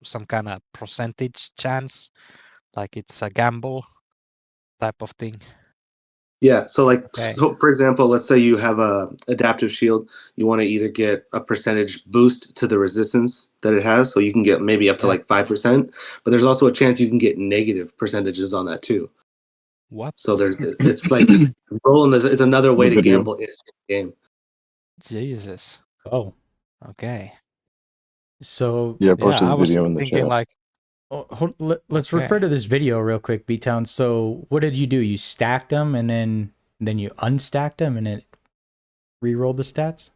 some kind of percentage chance, like it's a gamble type of thing. Yeah, so like, Okay. so for example, let's say you have a adaptive shield. You want to either get a percentage boost to the resistance that it has, so you can get maybe up to Yeah. like 5%, but there's also a chance you can get negative percentages on that too. What? So it's like rolling is another way The to video. gamble in this game. Jesus. Oh, Okay. so Yeah, I Yeah, posted I the was video in the thinking chat. like, let's Okay. refer to this video real quick, B-Town. So what did you do? You stacked them and then you unstacked them and then re-rolled the stats?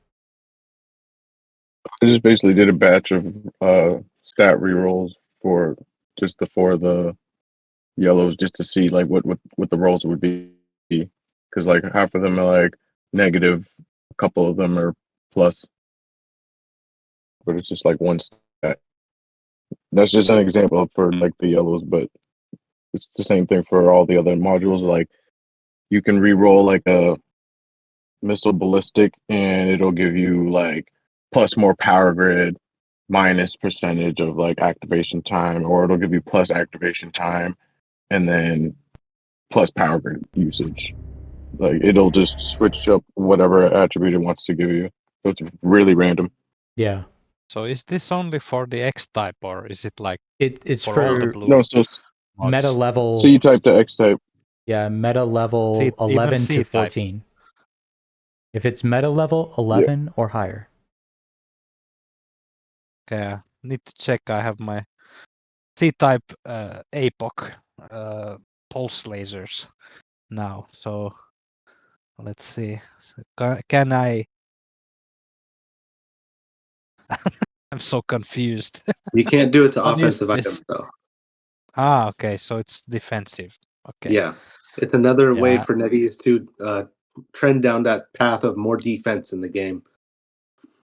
I just basically did a batch of stat rerolls for just the 4 of the yellows, just to see like what the rolls would be, because like half of them are like negative, a couple of them are plus, but it's just like one stat. That's just an example for like the yellows, but it's the same thing for all the other modules. Like you can re-roll like a missile ballistic, and it'll give you like plus more power grid, minus percentage of like activation time, or it'll give you plus activation time, and then plus power grid usage. Like it'll just switch up whatever attribute it wants to give you. So it's really random. Yeah. so is this only for the X type, or is it like It's for all the for blue No, so meta mods? level. C type to X type. Yeah, meta level Even 11 C to type. 14. If it's meta level 11 or higher. Okay, I need to check. I have my C-type APOC pulse lasers now. So let's see. So can I? I'm so confused. You can't do it to What is offensive this? items though. Ah, okay. So it's defensive. Okay. Yeah, it's another way Yeah. for NetEase to trend down that path of more defense in the game.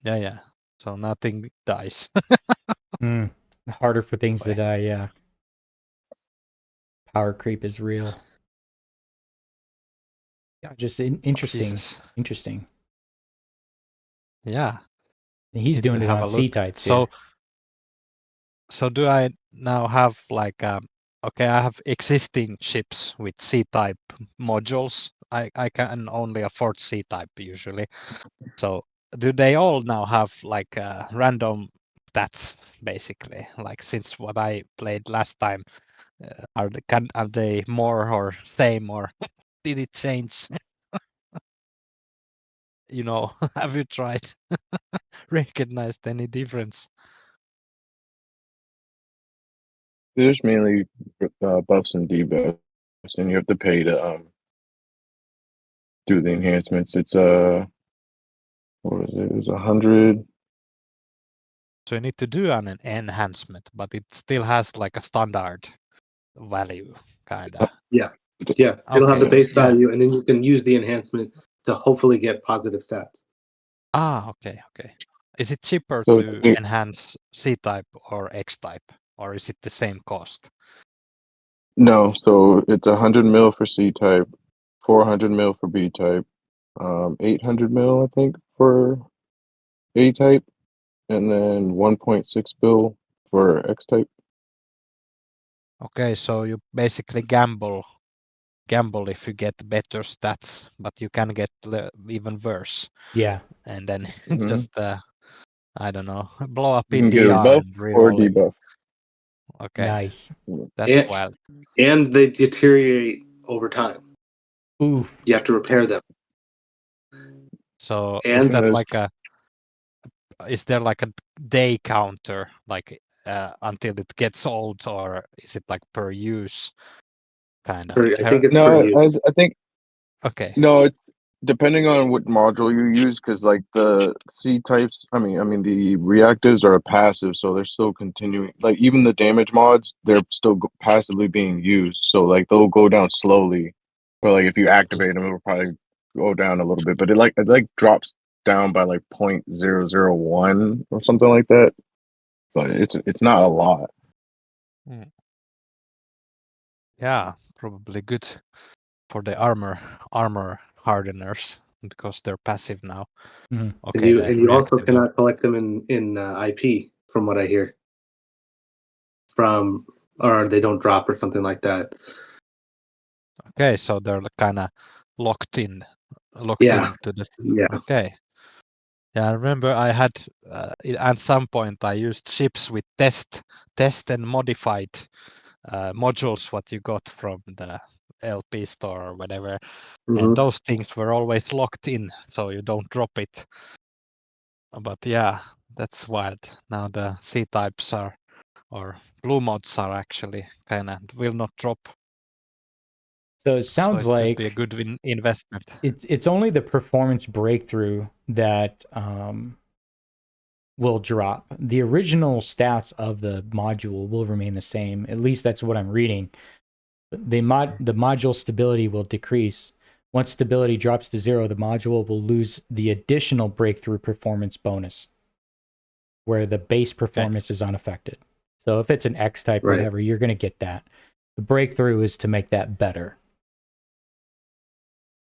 Yeah. So nothing dies. Harder for things to Boy. die, yeah. Power creep is real. Yeah, just interesting. Jesus. Interesting. Yeah. He's Need doing to it have on a C look. types So here. so do I now have like okay, I have existing ships with C-type modules. I can only afford C-type usually. So do they all now have like random stats basically? Like since what I played last time, are they more or same, or did it change? You know, have you tried recognized any difference? There's mainly buffs and debuffs, and you have to pay to do the enhancements. It's what was it? It was 100. So you need to do an enhancement, but it still has like a standard value, kinda. Yeah, it'll have the Okay, base yeah. value, and then you can use the enhancement to hopefully get positive stats. Ah, okay. Is it cheaper So to enhance C-type or X-type, or is it the same cost? no, so it's 100 mil for C type, 400 mil for B type, 800 mil I think for A type, and then 1.6 bill for X type. Okay, so you basically gamble if you get better stats, but you can get even worse, Yeah. and then Mhm. just I don't know, blow up You in can get a DR buff and or a reroll it. debuff. Okay, Nice. that's And, wild. and they deteriorate over time. Ooh. You have to repair them. So And is that Yes. like is there like a day counter, like until it gets old, or is it like per use, kind of? I think it's per No, use. I think Okay. no. It's depending on what module you use, because like the C types, I mean the reactives are passive, so they're still continuing. Like even the damage mods, they're still passively being used, so like they'll go down slowly. But like if you activate them, it'll probably go down a little bit. But it drops down by like 0.001 or something like that. But it's not a lot. Yeah, probably good for the armor hardeners because they're passive now. Mhm. Okay, the And you also reactive. cannot collect them in IP, from what I hear. Or they don't drop or something like that. Okay, so they're kind of locked into the. Yeah. Okay. Yeah, I remember I had at some point I used ships with test and modified modules what you got from the LP store or whatever, and those things were always locked in, so you don't drop it. But yeah, that's wild. Now the C types or blue mods are actually kind of will not drop. So it So sounds it could be a like good investment. it's only the performance breakthrough that will drop. The original stats of the module will remain the same. At least that's what I'm reading. The module stability will decrease. Once stability drops to 0, the module will lose the additional breakthrough performance bonus, where the base performance is unaffected. So if it's an X type or Right. whatever, you're going to get that. The breakthrough is to make that better.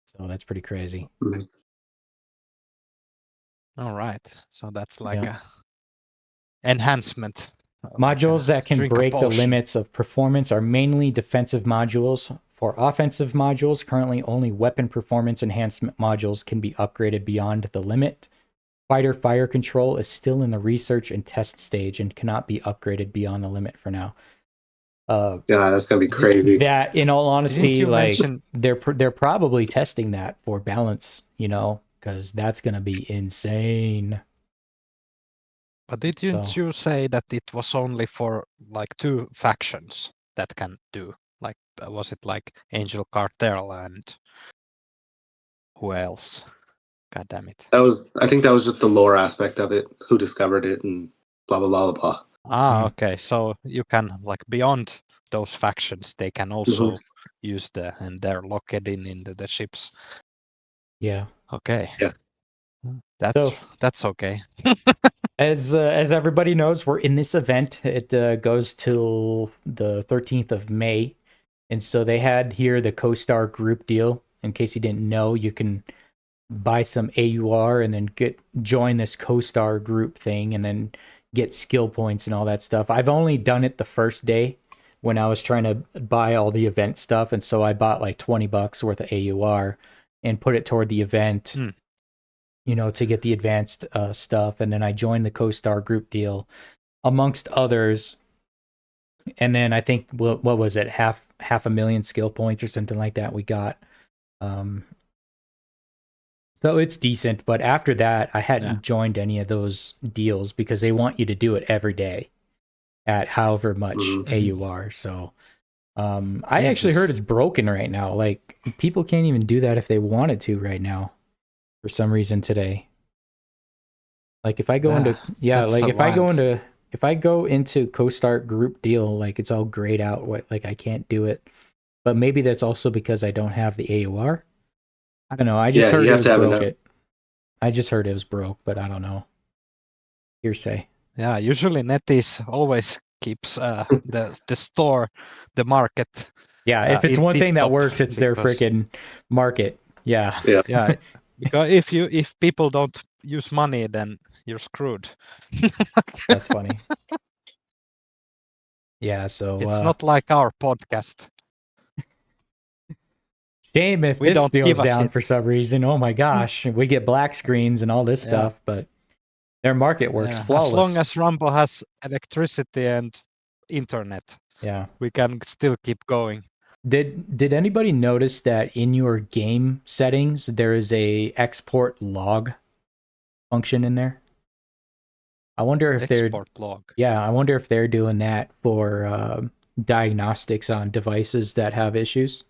So that's pretty crazy. Mhm. All right, so that's like a enhancement. Modules that can drink a break the potion. limits of performance are mainly defensive modules. For offensive modules, currently only weapon performance enhancement modules can be upgraded beyond the limit. Fighter fire control is still in the research and test stage and cannot be upgraded beyond the limit for now. Yeah, that's gonna be crazy. That, in all honesty, you like mention- they're probably testing that for balance, because that's gonna be insane. But didn't you say that it was only for like 2 factions that can do? Like, was it like Angel Cartel and who else? God damn it! I think that was just the lore aspect of it. Who discovered it and blah blah blah blah blah. Okay. So you can like beyond those factions, they can also use and they're locked into the ships. Yeah. Okay. Yeah. That's okay. As everybody knows, we're in this event. It goes till the 13th of May. And so they had here the CoStar group deal. In case you didn't know, you can buy some AUR and then join this CoStar group thing and then get skill points and all that stuff. I've only done it the first day when I was trying to buy all the event stuff. And so I bought like $20 worth of AUR and put it toward the event. To get the advanced stuff. And then I joined the CoStar group deal amongst others. And then I think, what was it? Half a million skill points or something like that we got. So it's decent. But after that, I hadn't joined any of those deals because they want you to do it every day at however much AUR. So I actually heard it's broken right now. Like, people can't even do that if they wanted to right now. For some reason today. Like if I go into if I go into CoStar group deal, like it's all grayed out, like I can't do it. But maybe that's also because I don't have the AUR. I don't know. I just heard it was broke. I just heard it was broke, but I don't know. Hearsay. Yeah, usually NetEase always keeps the store, the market. Yeah, if it's one thing that works, it's their freaking market. Yeah. Yeah. Because if people don't use money, then you're screwed. That's funny. Yeah, so it's not like our podcast. Shame if this goes down for some reason. Oh my gosh, we get black screens and all this stuff, but their market works flawless. As long as Rambo has electricity and internet, we can still keep going. Did anybody notice that in your game settings there is a export log function in there? I wonder if export log. Yeah, I wonder if they're doing that for diagnostics on devices that have issues.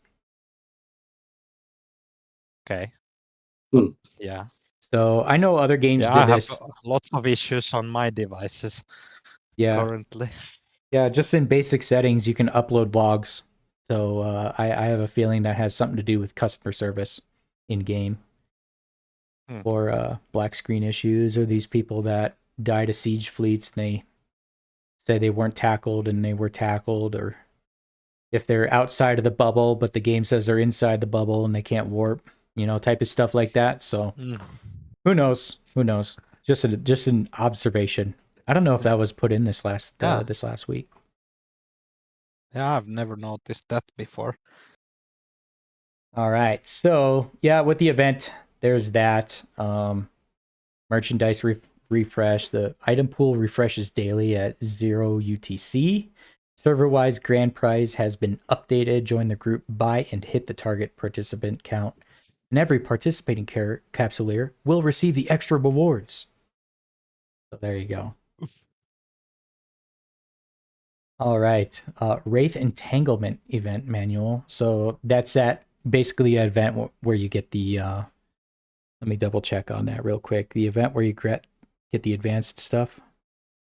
Okay. Yeah. So I know other games do this. I have lots of issues on my devices. Currently. Yeah, just in basic settings you can upload logs. So I have a feeling that has something to do with customer service in game, or black screen issues, or these people that die to siege fleets and they say they weren't tackled and they were tackled, or if they're outside of the bubble but the game says they're inside the bubble and they can't warp, type of stuff like that. So who knows? Just an observation. I don't know if that was put in this last week. Yeah, I've never noticed that before. All right. So yeah, with the event, there's that. Merchandise refresh. The item pool refreshes daily at 0 UTC. Server-wise, grand prize has been updated. Join the group, buy and hit the target participant count, and every participating capsuleer will receive the extra rewards. So there you go. All right. Wraith Entanglement event manual. So that's that basically an event where you get the let me double check on that real quick. The event where you get the advanced stuff.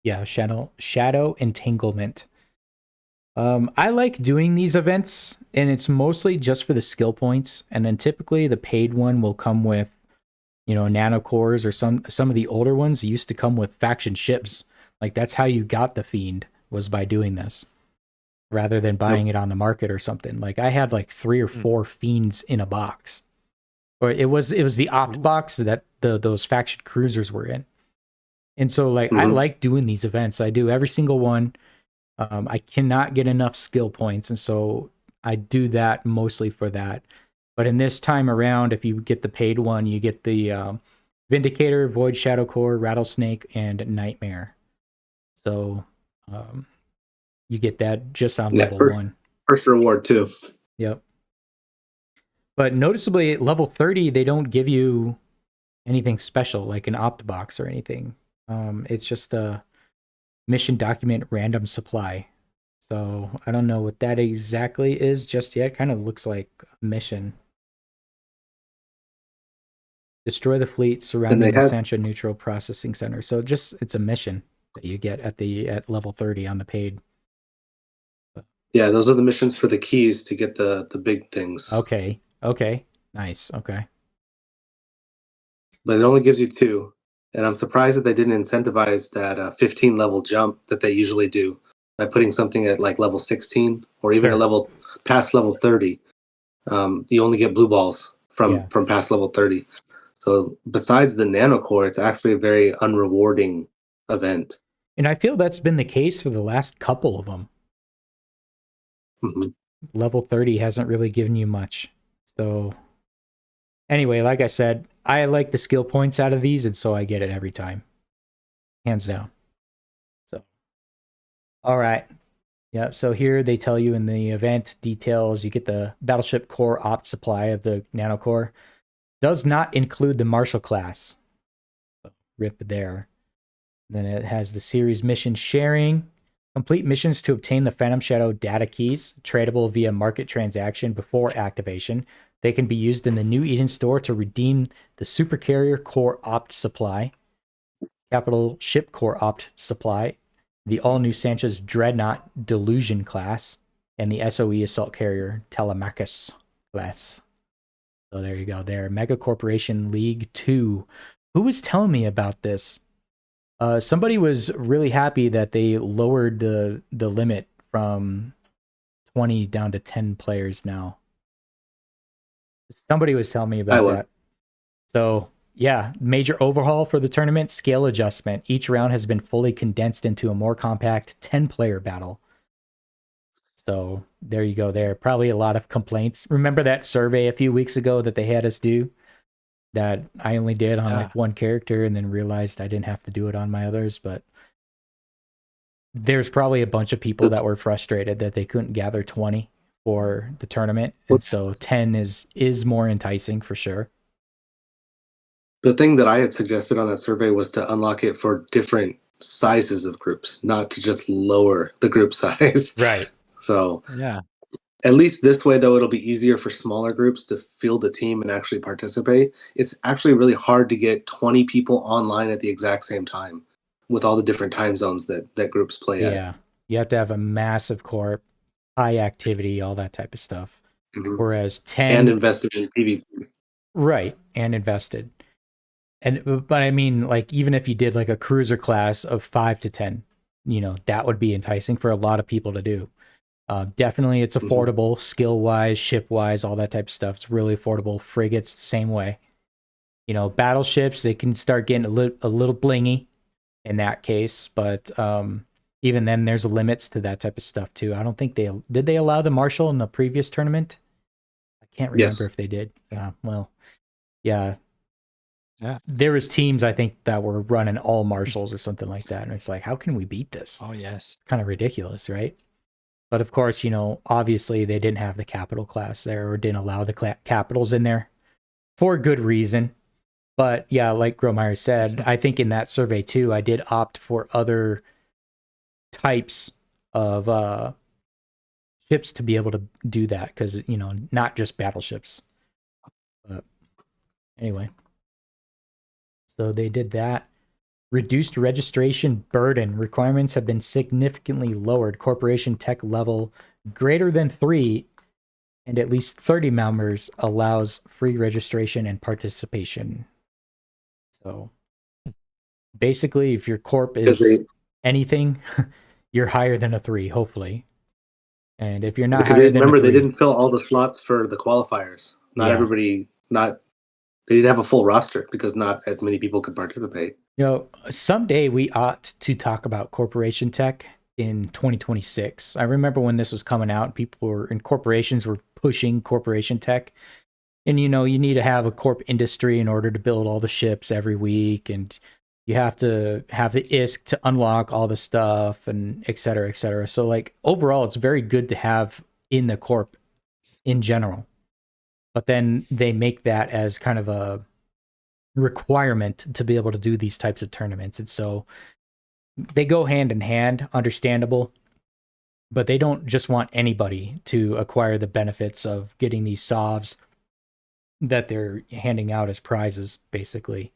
Yeah, shadow entanglement. I like doing these events, and it's mostly just for the skill points. And then typically the paid one will come with, nanocores, or some of the older ones used to come with faction ships. Like that's how you got the fiend, was by doing this, rather than buying it on the market or something. Like I had like 3 or 4 fiends in a box, or it was the opt box that those faction cruisers were in. And so like I like doing these events. I do every single one. I cannot get enough skill points, and so I do that mostly for that. But in this time around, if you get the paid one, you get the Vindicator, Void Shadow Core, Rattlesnake, and Nightmare. So you get that just on level 1. First reward too. Yep. But noticeably, at level 30, they don't give you anything special like an opt box or anything. It's just a mission document random supply. So I don't know what that exactly is just yet. Kind of looks like a mission. Destroy the fleet surrounding the Sancha Neutral Processing Center. So it's a mission that you get at level 30 on the paid. Yeah, those are the missions for the keys to get the big things. Okay. Nice. Okay. But it only gives you 2. And I'm surprised that they didn't incentivize that 15 level jump that they usually do by putting something at like level 16 or even a level past level 30. You only get blue balls from past level 30. So besides the nanocore, it's actually a very unrewarding event. And I feel that's been the case for the last couple of them. Mm-hmm. Level 30 hasn't really given you much. So anyway, like I said, I like the skill points out of these, and so I get it every time. Hands down. So, all right. Yeah, so here they tell you in the event details, you get the Battleship Core Opt supply of the Nanocore. Does not include the Marshal class. Rip there. Then it has the series mission sharing. Complete missions to obtain the Phantom Shadow data keys, tradable via market transaction before activation. They can be used in the New Eden store to redeem the Supercarrier Core Opt supply, Capital Ship Core Opt supply, the all-new Sancha's Dreadnought Delusion class, and the SOE Assault Carrier Telemachus class. So there you go. There, Mega Corporation League 2. Who was telling me about this? Somebody was really happy that they lowered the limit from 20 down to 10 players now. Somebody was telling me about that. So yeah, major overhaul for the tournament, scale adjustment. Each round has been fully condensed into a more compact 10-player battle. So there you go there. Probably a lot of complaints. Remember that survey a few weeks ago that they had us do? That I only did on like one character and then realized I didn't have to do it on my others. But there's probably a bunch of people that were frustrated that they couldn't gather 20 for the tournament. And so 10 is more enticing for sure. The thing that I had suggested on that survey was to unlock it for different sizes of groups, not to just lower the group size. Right. So yeah, at least this way, though, it'll be easier for smaller groups to field a team and actually participate. It's actually really hard to get 20 people online at the exact same time with all the different time zones that groups play at. Yeah. You have to have a massive corp, high activity, all that type of stuff. Mm-hmm. Whereas 10... And invested in PvP. Right. And invested. But I mean, like, even if you did like a cruiser class of 5 to 10, that would be enticing for a lot of people to do. Definitely it's affordable, skill-wise, ship-wise, all that type of stuff. It's really affordable. Frigates, same way. Battleships, they can start getting a little blingy in that case, but even then there's limits to that type of stuff too. I don't think did they allow the Marshal in the previous tournament? I can't remember Yes. if they did. Well, yeah. Yeah. There was teams I think that were running all marshals or something like that, and it's like, how can we beat this? Oh yes. Kind of ridiculous, right? But of course, obviously they didn't have the capital class there or didn't allow the capitals in there for good reason. But yeah, like Gromeyer said, I think in that survey too, I did opt for other types of ships to be able to do that because, not just battleships. But anyway, so they did that. Reduced registration burden requirements have been significantly lowered. Corporation tech level greater than 3 and at least 30 members allows free registration and participation. So basically, if your corp is anything, you're higher than a 3, hopefully. And if you're not Because higher than a remember, 3, they didn't fill all the slots for the qualifiers. Not Yeah. everybody, they didn't have a full roster because not as many people could participate. Someday we ought to talk about corporation tech in 2026. I remember when this was coming out, corporations were pushing corporation tech. And, you need to have a corp industry in order to build all the ships every week. And you have to have the ISK to unlock all the stuff and et cetera, et cetera. So, like, overall, it's very good to have in the corp in general. But then they make that as kind of a requirement to be able to do these types of tournaments. And so they go hand in hand, understandable. But they don't just want anybody to acquire the benefits of getting these SOVs that they're handing out as prizes, basically,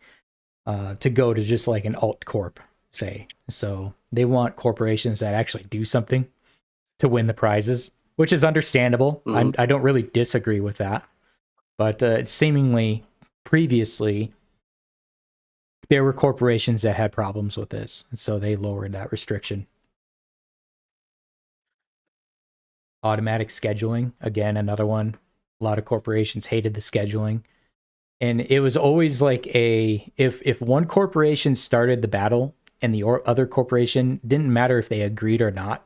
to go to just like an alt corp, say. So they want corporations that actually do something to win the prizes, which is understandable. Mhm. I don't really disagree with that. But seemingly, previously, there were corporations that had problems with this, and so they lowered that restriction. Automatic scheduling, again, another one. A lot of corporations hated the scheduling. And it was always like if one corporation started the battle and the other corporation, didn't matter if they agreed or not.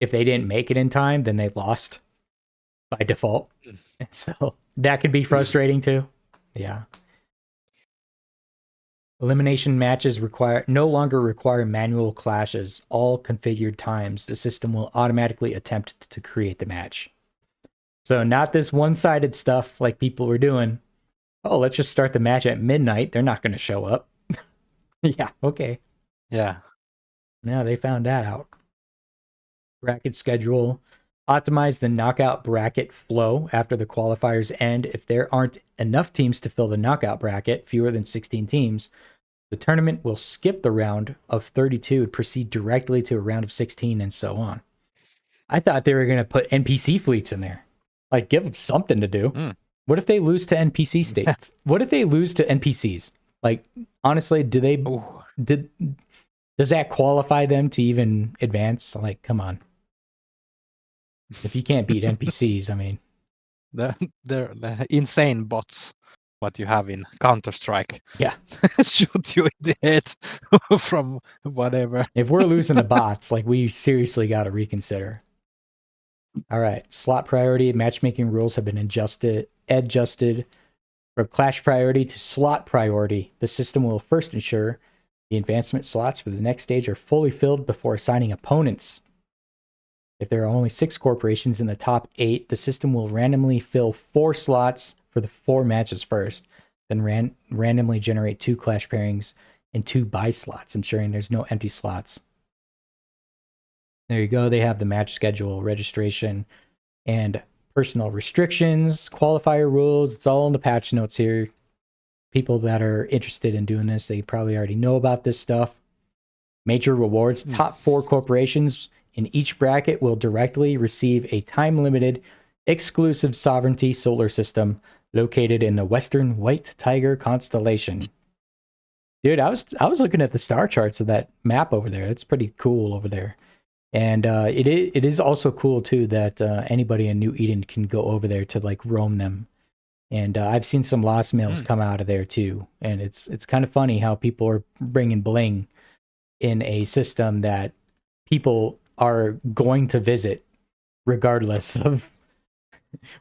If they didn't make it in time, then they lost by default. And so that could be frustrating too. Yeah. Elimination matches no longer require manual clashes. All configured times, the system will automatically attempt to create the match. So not this one-sided stuff like people were doing. Oh, let's just start the match at midnight. They're not going to show up. Yeah, okay. Yeah. Now they found that out. Bracket schedule. Optimize the knockout bracket flow after the qualifiers end. If there aren't enough teams to fill the knockout bracket, fewer than 16 teams, the tournament will skip the round of 32 and proceed directly to a round of 16 and so on. I thought they were going to put NPC fleets in there. Like, give them something to do. What if they lose to NPC states? What if they lose to NPCs? Like, honestly, does that qualify them to even advance? Like, come on. If you can't beat NPCs, I mean, They're insane bots. What you have in Counter-Strike. Yeah. Shoot you in the head from whatever. If we're losing the bots, like, we seriously got to reconsider. All right. Slot priority. Matchmaking rules have been adjusted from clash priority to slot priority. The system will first ensure the advancement slots for the next stage are fully filled before assigning opponents. If there are only 6 corporations in the top 8, the system will randomly fill 4 slots for the 4 matches first, then randomly generate 2 clash pairings and 2 buy slots, ensuring there's no empty slots. There you go. They have the match schedule, registration, and personal restrictions, qualifier rules. It's all in the patch notes here. People that are interested in doing this, they probably already know about this stuff. Major rewards. Top 4 corporations in each bracket will directly receive a time-limited, exclusive sovereignty solar system located in the Western White Tiger constellation. Dude, I was looking at the star charts of that map over there. It's pretty cool over there. And it is also cool too that anybody in New Eden can go over there to like roam them. And I've seen some lost mails come out of there too. And it's kind of funny how people are bringing bling in a system that people are going to visit regardless of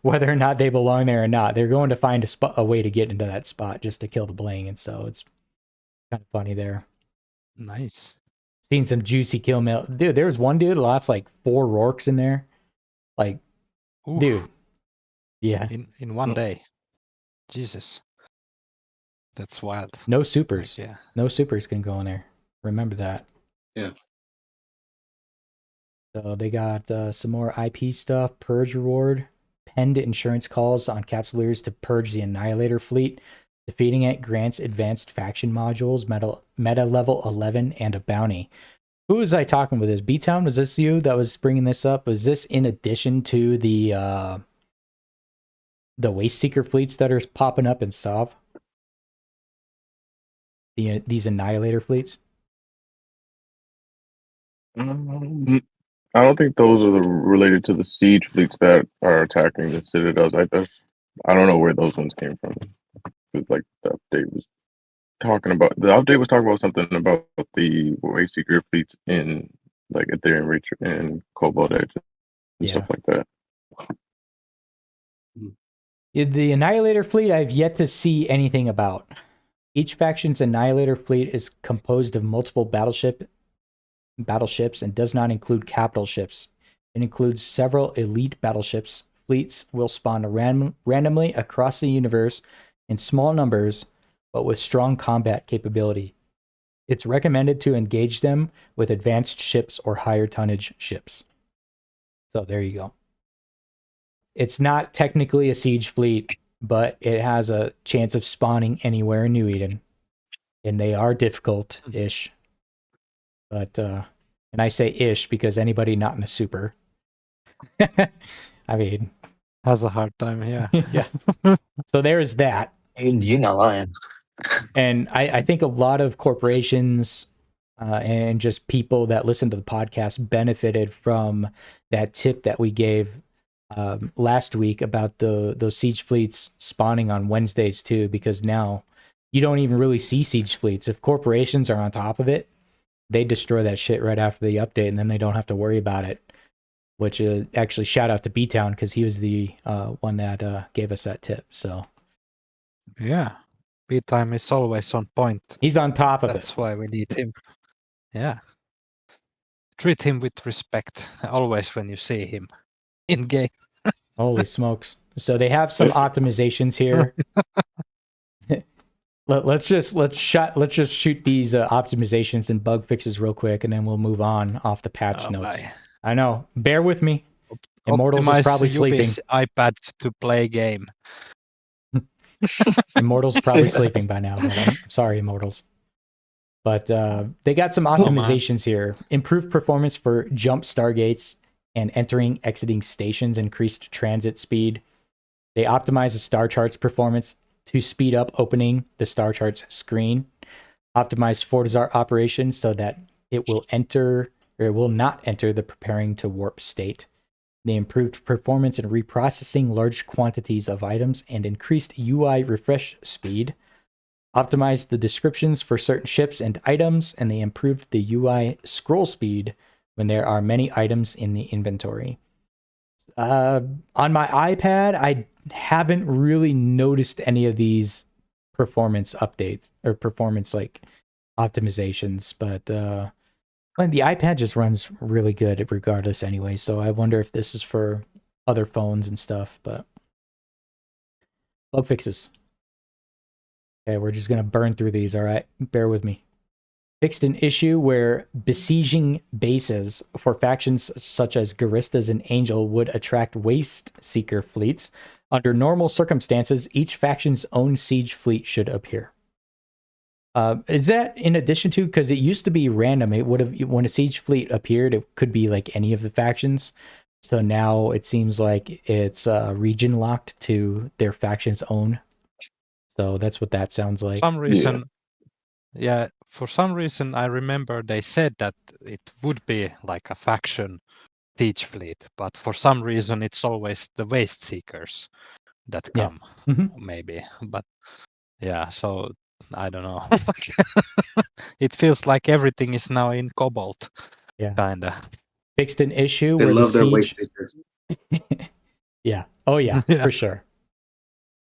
whether or not they belong there or not. They're going to find a way to get into that spot just to kill the bling, and so it's kind of funny there. Nice. Seen some juicy kill mail. Dude, there was one dude lost like 4 Rorks in there. Like, Oof. dude. Yeah. In one day. Jesus. That's wild. No supers. Like, yeah. No supers can go in there. Remember that. Yeah. So they got some more IP stuff. Purge reward. Penned insurance calls on Capsuleers to purge the Annihilator fleet. Defeating it grants advanced faction modules, meta level 11, and a bounty. Who was I talking with this? B-Town? Was this you that was bringing this up? Was this in addition to the Waste Seeker fleets that are popping up in Sov? These Annihilator fleets? I don't think those are related to the siege fleets that are attacking the citadels. I don't know where those ones came from. Like the update was talking about something about the Wayseeker fleets in like Ethereum Reach and Cobalt Edge and stuff like that. The Annihilator fleet I've yet to see anything about. Each faction's Annihilator fleet is composed of multiple battleships and does not include capital ships. It includes several elite battleships. Fleets will spawn randomly across the universe in small numbers, but with strong combat capability. It's recommended to engage them with advanced ships or higher tonnage ships. So there you go. It's not technically a siege fleet, but it has a chance of spawning anywhere in New Eden. And they are difficult-ish. But, and I say ish because anybody not in a super. I mean... Has a hard time, yeah. Yeah. So there is that. You're not lying. And I think a lot of corporations and just people that listen to the podcast benefited from that tip that we gave last week about those siege fleets spawning on Wednesdays too, because now you don't even really see siege fleets. If corporations are on top of it, they destroy that shit right after the update, and then they don't have to worry about it. Which actually shout out to B-Town because he was the one that gave us that tip. So yeah, B-Time is always on point. He's on top of it. That's why we need him. Yeah. Treat him with respect always when you see him in game. Holy smokes. So they have some optimizations here. let's just shoot these optimizations and bug fixes real quick, and then we'll move on off the patch notes. My. I know. Bear with me. Immortalz is probably sleeping. iPad to play game. Immortalz is probably sleeping by now. But I'm sorry, Immortalz. But they got some optimizations here. Improved performance for jump stargates and exiting stations, increased transit speed. They optimize the star chart's performance to speed up opening the star chart's screen. Optimized Fortizar operations so that it will not enter the preparing to warp state. They improved performance in reprocessing large quantities of items and increased UI refresh speed. Optimized the descriptions for certain ships and items, and they improved the UI scroll speed when there are many items in the inventory. On my iPad, I haven't really noticed any of these performance updates or performance like optimizations, but the iPad just runs really good regardless anyway, so I wonder if this is for other phones and stuff. But bug fixes. Okay, we're just going to burn through these, all right? Bear with me. Fixed an issue where besieging bases for factions such as Garistas and Angel would attract Waste Seeker fleets. Under normal circumstances, each faction's own siege fleet should appear. Is that in addition to, because it used to be random, it would have, when a siege fleet appeared, it could be like any of the factions. So now it seems like it's region locked to their faction's own. So that's what that sounds like. For some reason, for some reason, I remember they said that it would be like a faction siege fleet, but for some reason it's always the Waste Seekers that come, maybe. But yeah, so I don't know. It feels like everything is now in Cobalt. Yeah, kinda. Fixed an issue They where love the their siege. Waste Seekers. Yeah. Oh, yeah, Yeah. for sure.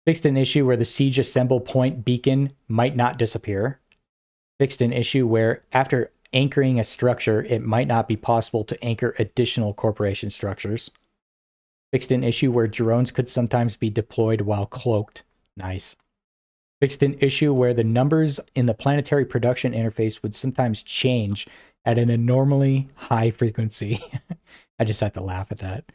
Fixed an issue where the siege assemble point beacon might not disappear. Fixed an issue where after anchoring a structure, it might not be possible to anchor additional corporation structures. Fixed an issue where drones could sometimes be deployed while cloaked. Nice. Fixed an issue where the numbers in the planetary production interface would sometimes change at an abnormally high frequency. I just had to laugh at that.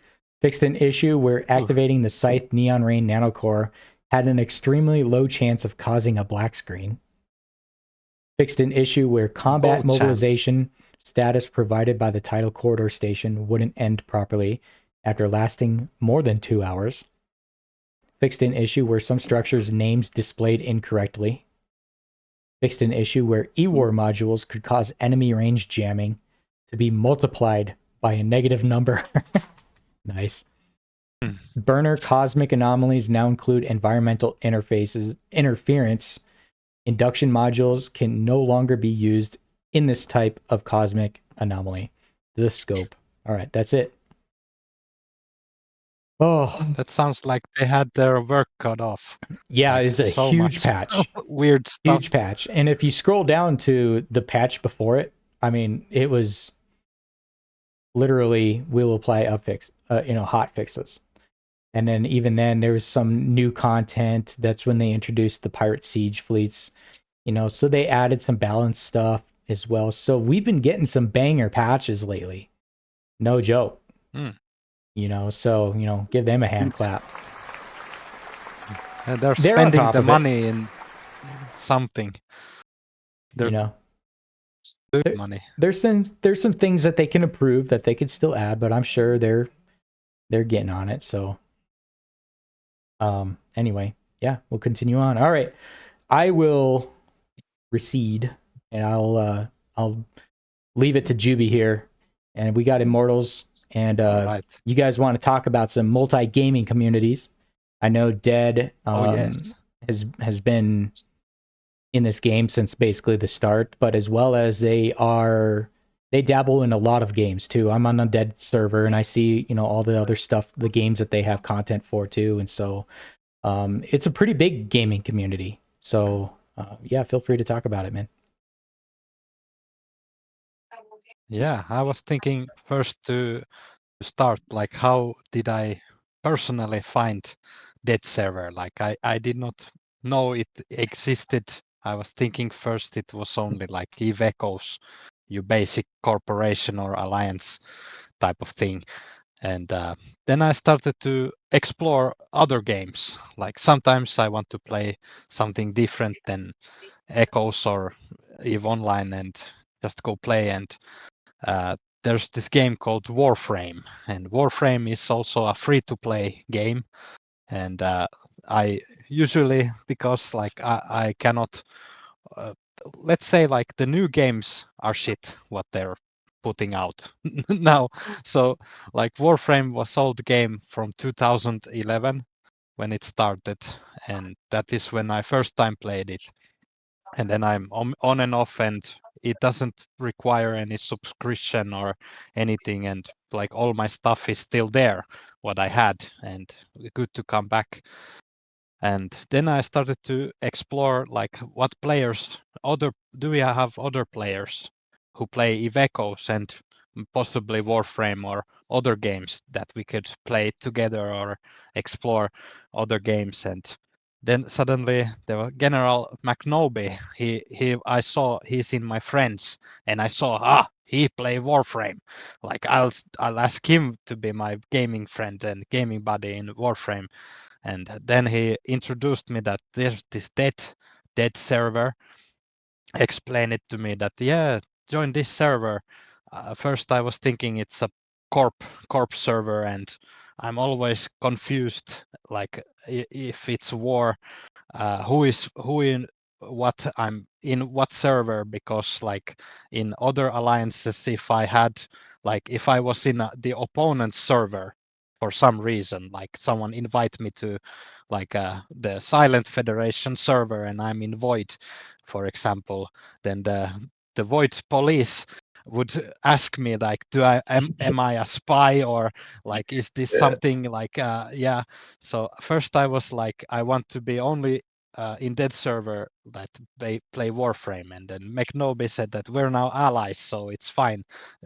Fixed an issue where activating the Scythe Neon Rain nanocore had an extremely low chance of causing a black screen. Fixed an issue where combat chance. mobilization status provided by the title corridor station wouldn't end properly after lasting more than 2 hours. Fixed an issue where some structures' names displayed incorrectly. Fixed an issue where E-War modules could cause enemy range jamming to be multiplied by a negative number. Nice. Burner cosmic anomalies now include environmental interference. Induction modules can no longer be used in this type of cosmic anomaly. The scope. All right, that's it. Oh, That sounds like they had their work cut off. yeah, Like, it's a so huge much patch. Weird stuff. Huge patch. And if you scroll down to the patch before it, I mean, it was literally we'll apply hot fixes. And then even then there was some new content. That's when they introduced the pirate siege fleets, so they added some balanced stuff as well. So we've been getting some banger patches lately. No joke. Mm. So give them a hand clap. And they're They're on spending top the of it. money in something. They're good There- money. There's some things that they can improve that they could still add, but I'm sure they're getting on it. So anyway, yeah, we'll continue on. All right. I will recede and I'll leave it to Juby here. And we got Immortalz, and Right. you guys want to talk about some multi-gaming communities. I know Dead Yes. has been in this game since basically the start, but as well as they dabble in a lot of games too. I'm on a Dead server and I see, all the other stuff, the games that they have content for too. And so it's a pretty big gaming community. So yeah, feel free to talk about it, man. Yeah, I was thinking first to start, like, how did I personally find Dead server? Like, I did not know it existed. I was thinking first it was only like Eve Echoes, your basic corporation or alliance type of thing. And then I started to explore other games. Like sometimes I want to play something different than Echoes or Eve Online and just go play. And there's this game called Warframe, and Warframe is also a free-to-play game. And I usually, because like I cannot, let's say like the new games are shit what they're putting out now. So like Warframe was old game from 2011 when it started, and that is when I first time played it. And then I'm on and off, and it doesn't require any subscription or anything, and like all my stuff is still there what I had, and good to come back. And then I started to explore like what players do we have other players who play Ivecos and possibly Warframe or other games that we could play together or explore other games. And then suddenly the General McNoby, I saw he's in my friends, and I saw he play Warframe. Like I'll ask him to be my gaming friend and gaming buddy in Warframe. And then he introduced me that there's this dead server, explained it to me that join this server. First I was thinking it's a corp server, and I'm always confused, like if it's war, who in what server, because like in other alliances, if I was in the opponent's server for some reason, like someone invite me to like the Silent Federation server and I'm in Void, for example, then the Void police would ask me like, am I a spy, or like, is this Yeah. something like yeah. So first I was like, I want to be only in that server that they play Warframe, and then McNoby said that we're now allies, so it's fine.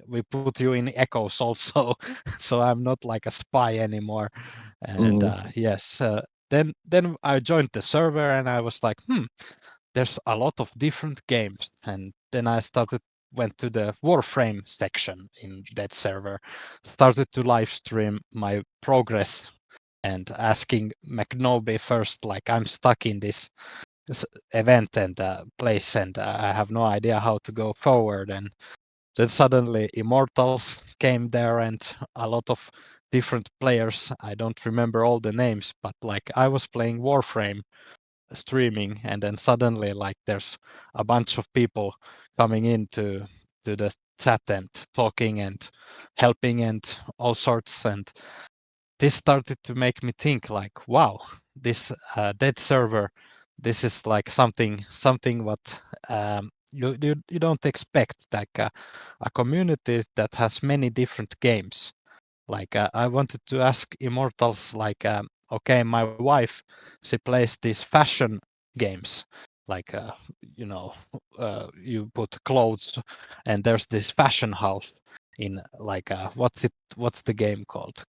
We put you in Echoes also, so I'm not like a spy anymore. And yes, then I joined the server, and I was like, there's a lot of different games, and then I went to the Warframe section in that server, started to live stream my progress and asking McNoby first, like, I'm stuck in this event and place, and I have no idea how to go forward. And then suddenly Immortalz came there, and a lot of different players. I don't remember all the names, but like, I was playing Warframe streaming, and then suddenly like there's a bunch of people coming into the chat and talking and helping and all sorts. And this started to make me think like, wow, this dead server, this is like something what you don't expect, like a community that has many different games. Like I wanted to ask Immortals, like, okay, my wife, she plays these fashion games, like you know, you put clothes, and there's this fashion house in like what's the game called?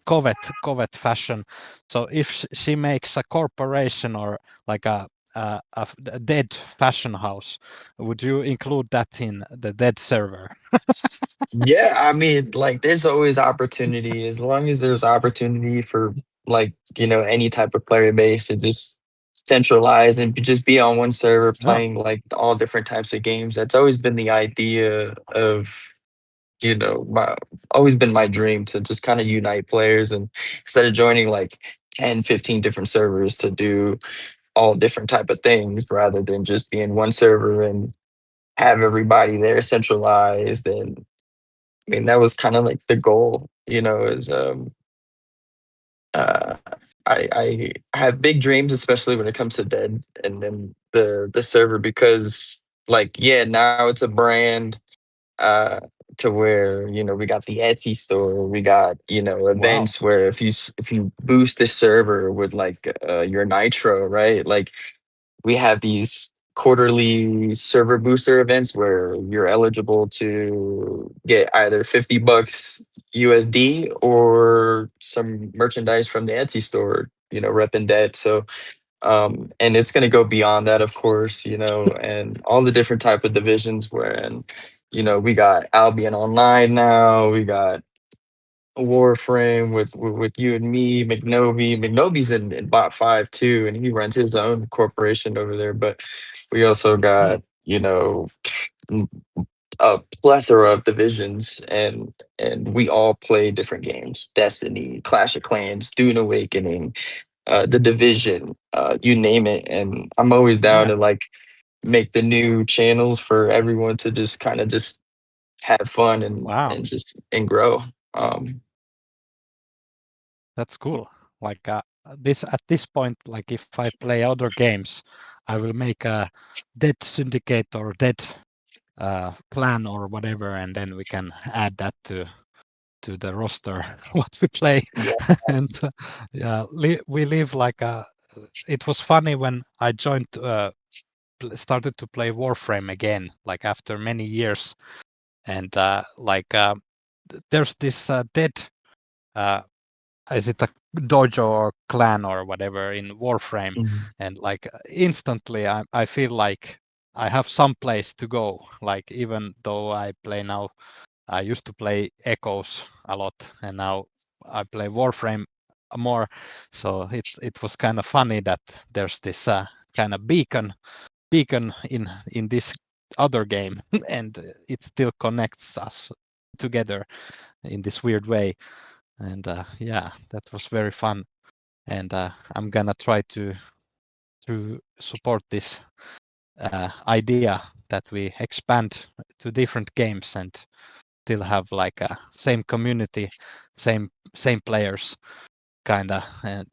Covet fashion. So if she makes a corporation or like a dead fashion house, would you include that in the dead server? Yeah, I mean, like, there's always opportunity as long as there's opportunity for, like, any type of player base to just centralize and just be on one server Yeah. playing like all different types of games. That's always been the idea of, always been my dream to just kind of unite players, and instead of joining like 10, 15 different servers to do all different type of things, rather than just be in one server and have everybody there centralized. And I mean, that was kind of like the goal, is uh I have big dreams, especially when it comes to Dead and then the server, because like, yeah, now it's a brand, uh to where, we got the Etsy store, we got, Wow. events where if you boost the server with like your nitro, right? Like, we have these quarterly server booster events where you're eligible to get either $50 USD or some merchandise from the Etsy store, repping that. So and it's going to go beyond that, of course, and all the different type of divisions wherein, we got Albion Online now, we got Warframe with you and me, McNoby. McNoby's in bot 5 too, and he runs his own corporation over there. But we also got, m- a plethora of divisions, and we all play different games. Destiny, Clash of Clans, Dune Awakening, the Division, you name it. And I'm always down Yeah. to like make the new channels for everyone to just kind of just have fun Wow. and just and grow. Um That's cool. Like this at this point, like if I play other games, I will make a Dead Syndicate or Dead clan or whatever, and then we can add that to the roster what we play. yeah. And yeah, we live like a. It was funny when I joined, started to play Warframe again, like after many years, and like there's this Dead. Uh, is it a dojo or clan or whatever in Warframe, Mhm. and like instantly I feel like I have some place to go, like even though I play now, I used to play Echoes a lot, and now I play Warframe more. So it was kind of funny that there's this kind of beacon in this other game, and it still connects us together in this weird way. And yeah, that was very fun. And I'm gonna try to support this idea that we expand to different games and still have like a same community, same players, kinda. And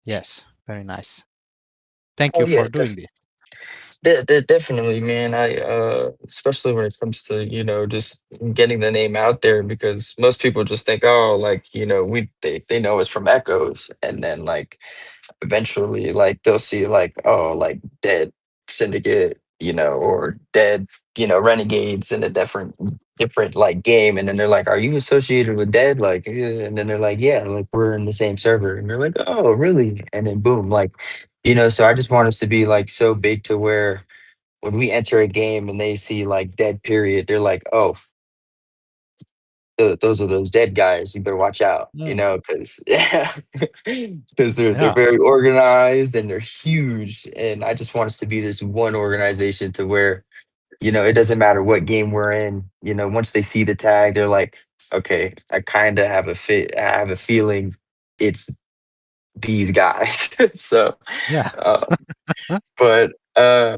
yes, very nice. Thank Oh you yeah, for doing this. Definitely, man. I especially when it comes to, just getting the name out there, because most people just think, oh, like, they know us from Echoes, and then like eventually like they'll see like, oh, like Dead Syndicate, or Dead, Renegades in a different like game, and then they're like, are you associated with Dead? Like, "Yeah," and then they're like, yeah, like we're in the same server, and they're like, oh, really? And then boom, like, so I just want us to be like so big to where when we enter a game and they see like Dead period, they're like, oh, those are those dead guys. You better watch out, Mm, because because they're yeah, very organized and they're huge. And I just want us to be this one organization to where, it doesn't matter what game we're in. Once they see the tag, they're like, okay, I kind of have I have a feeling it's these guys. So, yeah, uh, but uh,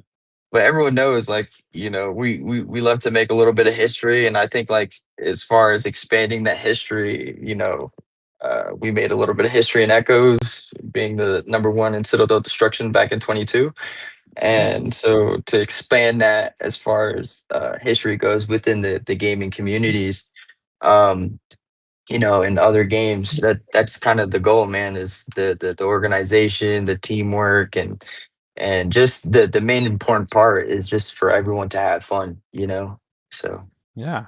but everyone knows, like, we love to make a little bit of history, and I think like as far as expanding that history, we made a little bit of history in Echoes, being the number one in Citadel Destruction back in 22. mm, And so to expand that as far as history goes within the gaming communities, um in other games, that's kind of the goal, man, is the organization, the teamwork, and just the main important part is just for everyone to have fun, so yeah.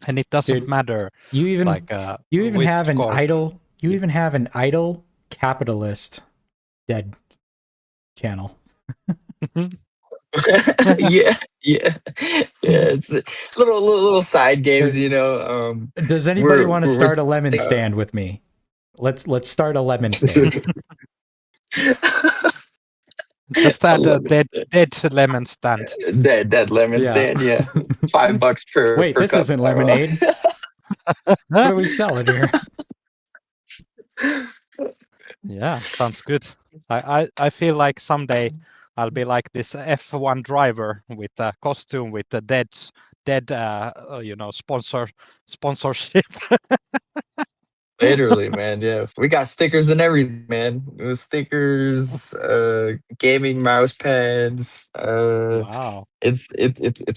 And it doesn't Dude, matter you even like you even which have an corp. idle you y- even have an idle capitalist dead channel. yeah, yeah, yeah, it's a little side games, Uh, Does anybody we're want to we're, we're start a lemon stand with me? Let's start a lemon stand. Just a add a lemon dead stand. dead lemon stand. That lemon Yeah. stand, yeah. $5 per Wait, per this cup. isn't lemonade. What are we selling here? Yeah, sounds good. I feel like someday I'll be like this F1 driver with a costume with the dead sponsorship. Literally, man. Yeah, we got stickers and everything, man. It was stickers, gaming mouse pads. Wow. It's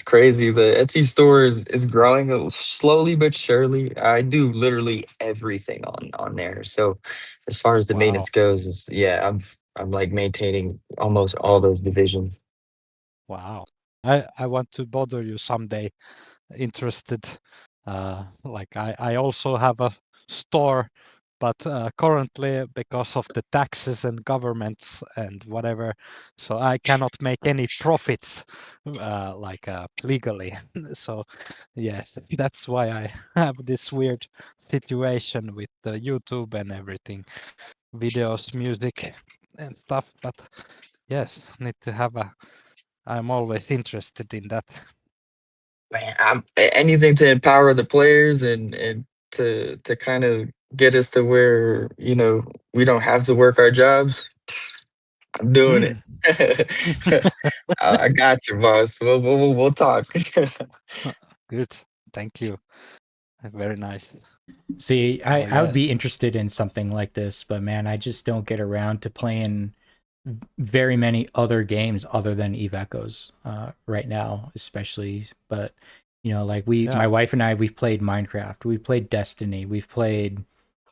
crazy. The Etsy store is growing slowly but surely. I do literally everything on there. So as far as the Wow. maintenance goes, yeah, I'm like maintaining almost all those divisions. Wow. I want to bother you someday. Interested. Like I also have a store, but currently because of the taxes and governments and whatever, so I cannot make any profits legally. So yes, that's why I have this weird situation with the YouTube and everything, videos, music, and stuff. But yes, need to have a. I'm always interested in that. Man, anything to empower the players and to kind of get us to where, we don't have to work our jobs. I'm doing it. Mm. I got you, boss. We'll talk. Good. Thank you. Very nice. See, Oh, I would be yes. interested in something like this, but man, I just don't get around to playing very many other games other than Eve Echoes right now, especially. But like my Yeah. wife and I, we've played Minecraft, we've played Destiny, we've played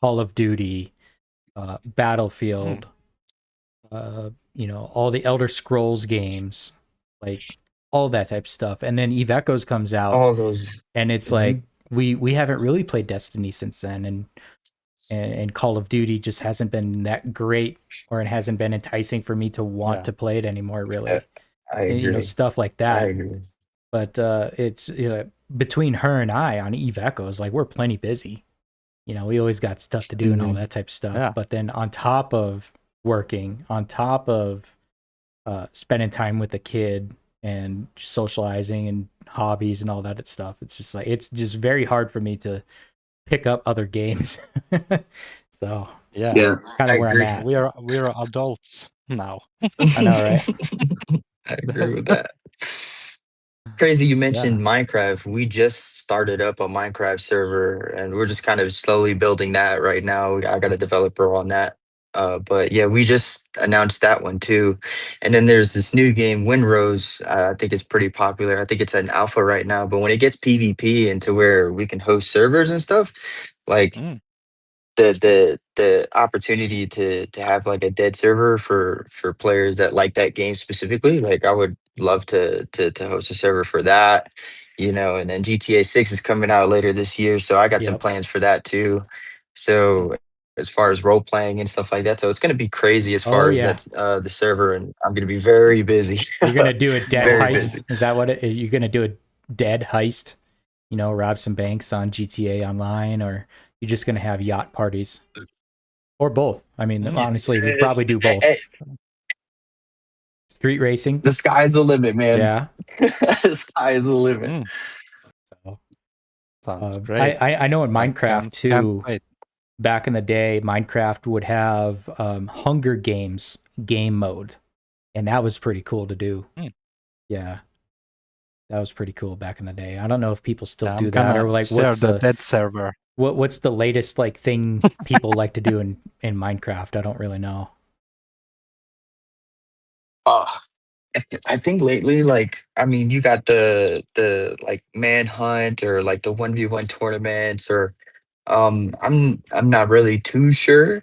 Call of Duty, Mm. Battlefield, all the Elder Scrolls games, like all that type of stuff. And then Eve Echoes comes out, All those. and it's Mhm. like we haven't really played Destiny since then, and Call of Duty just hasn't been that great, or it hasn't been enticing for me to want Yeah. to play it anymore, Uh, really. I And, agree. stuff like I that. agree. But it's between her and I on Eve Echoes, like we're plenty busy. We always got stuff to do and all Mhm. that type of stuff. Yeah. But then on top of working, on top of spending time with the kid and socializing and hobbies and all that stuff, it's just very hard for me to pick up other games. So Yeah. Yeah. kind I of where I'm agree. at. We're adults now. I know, right? I agree with that. Crazy you Yeah. mentioned Minecraft. We just started up a Minecraft server and we're just kind of slowly building that right now. I got a developer on that. But yeah, we just announced that one too. And then there's this new game, Windrose. I think it's pretty popular. I think it's an alpha right now. But when it gets PvP into where we can host servers and stuff, like Mm. the opportunity to have like a dead server for players that like that game specifically, like I would love to host a server for that, and then GTA 6 is coming out later this year, so I got some Yep. plans for that too. So as far as role playing and stuff like that, so it's going to be crazy as far Oh as yeah. that the server, and I'm going to be very busy. You're gonna do a dead Very heist. busy. Is that what you're gonna do a dead heist? Rob some banks on GTA Online, or you're just gonna have yacht parties, or both? I mean, Mm. honestly, we'd probably do both. Street racing. The sky's the limit, man. Yeah. The sky is the limit. Mm. So, Sounds great. I know in I Minecraft can't too. wait. Back in the day, Minecraft would have Hunger Games game mode, and that was pretty cool to do. Yeah, that was pretty cool back in the day. I don't know if people still Yeah, do I'm that, or gonna like share what's the the dead server. what's the latest like thing people like to do in Minecraft. I don't really know. Uh, I think lately, like, I mean, you got the like manhunt or like the 1v1 tournaments, or I'm not really too sure,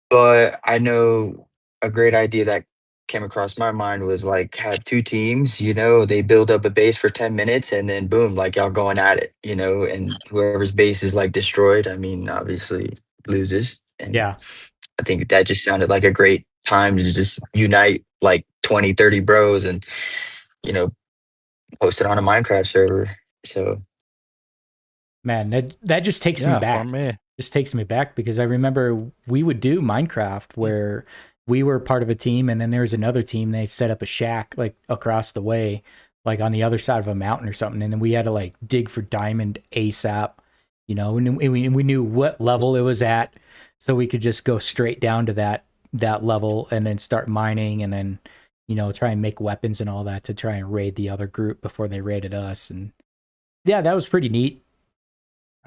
but I know a great idea that came across my mind was like have two teams, they build up a base for 10 minutes and then boom, like y'all going at it, and whoever's base is like destroyed, I mean, obviously loses. And Yeah. I think that just sounded like a great time to just unite like 20, 30 bros and, you know, post it on a Minecraft server. So Man, that just takes me Yeah, for back. me. Just takes me back because I remember we would do Minecraft where we were part of a team, and then there was another team. They set up a shack like across the way, like on the other side of a mountain or something, and then we had to like dig for diamond ASAP, and we knew what level it was at, so we could just go straight down to that level and then start mining, and then try and make weapons and all that to try and raid the other group before they raided us. And yeah, that was pretty neat.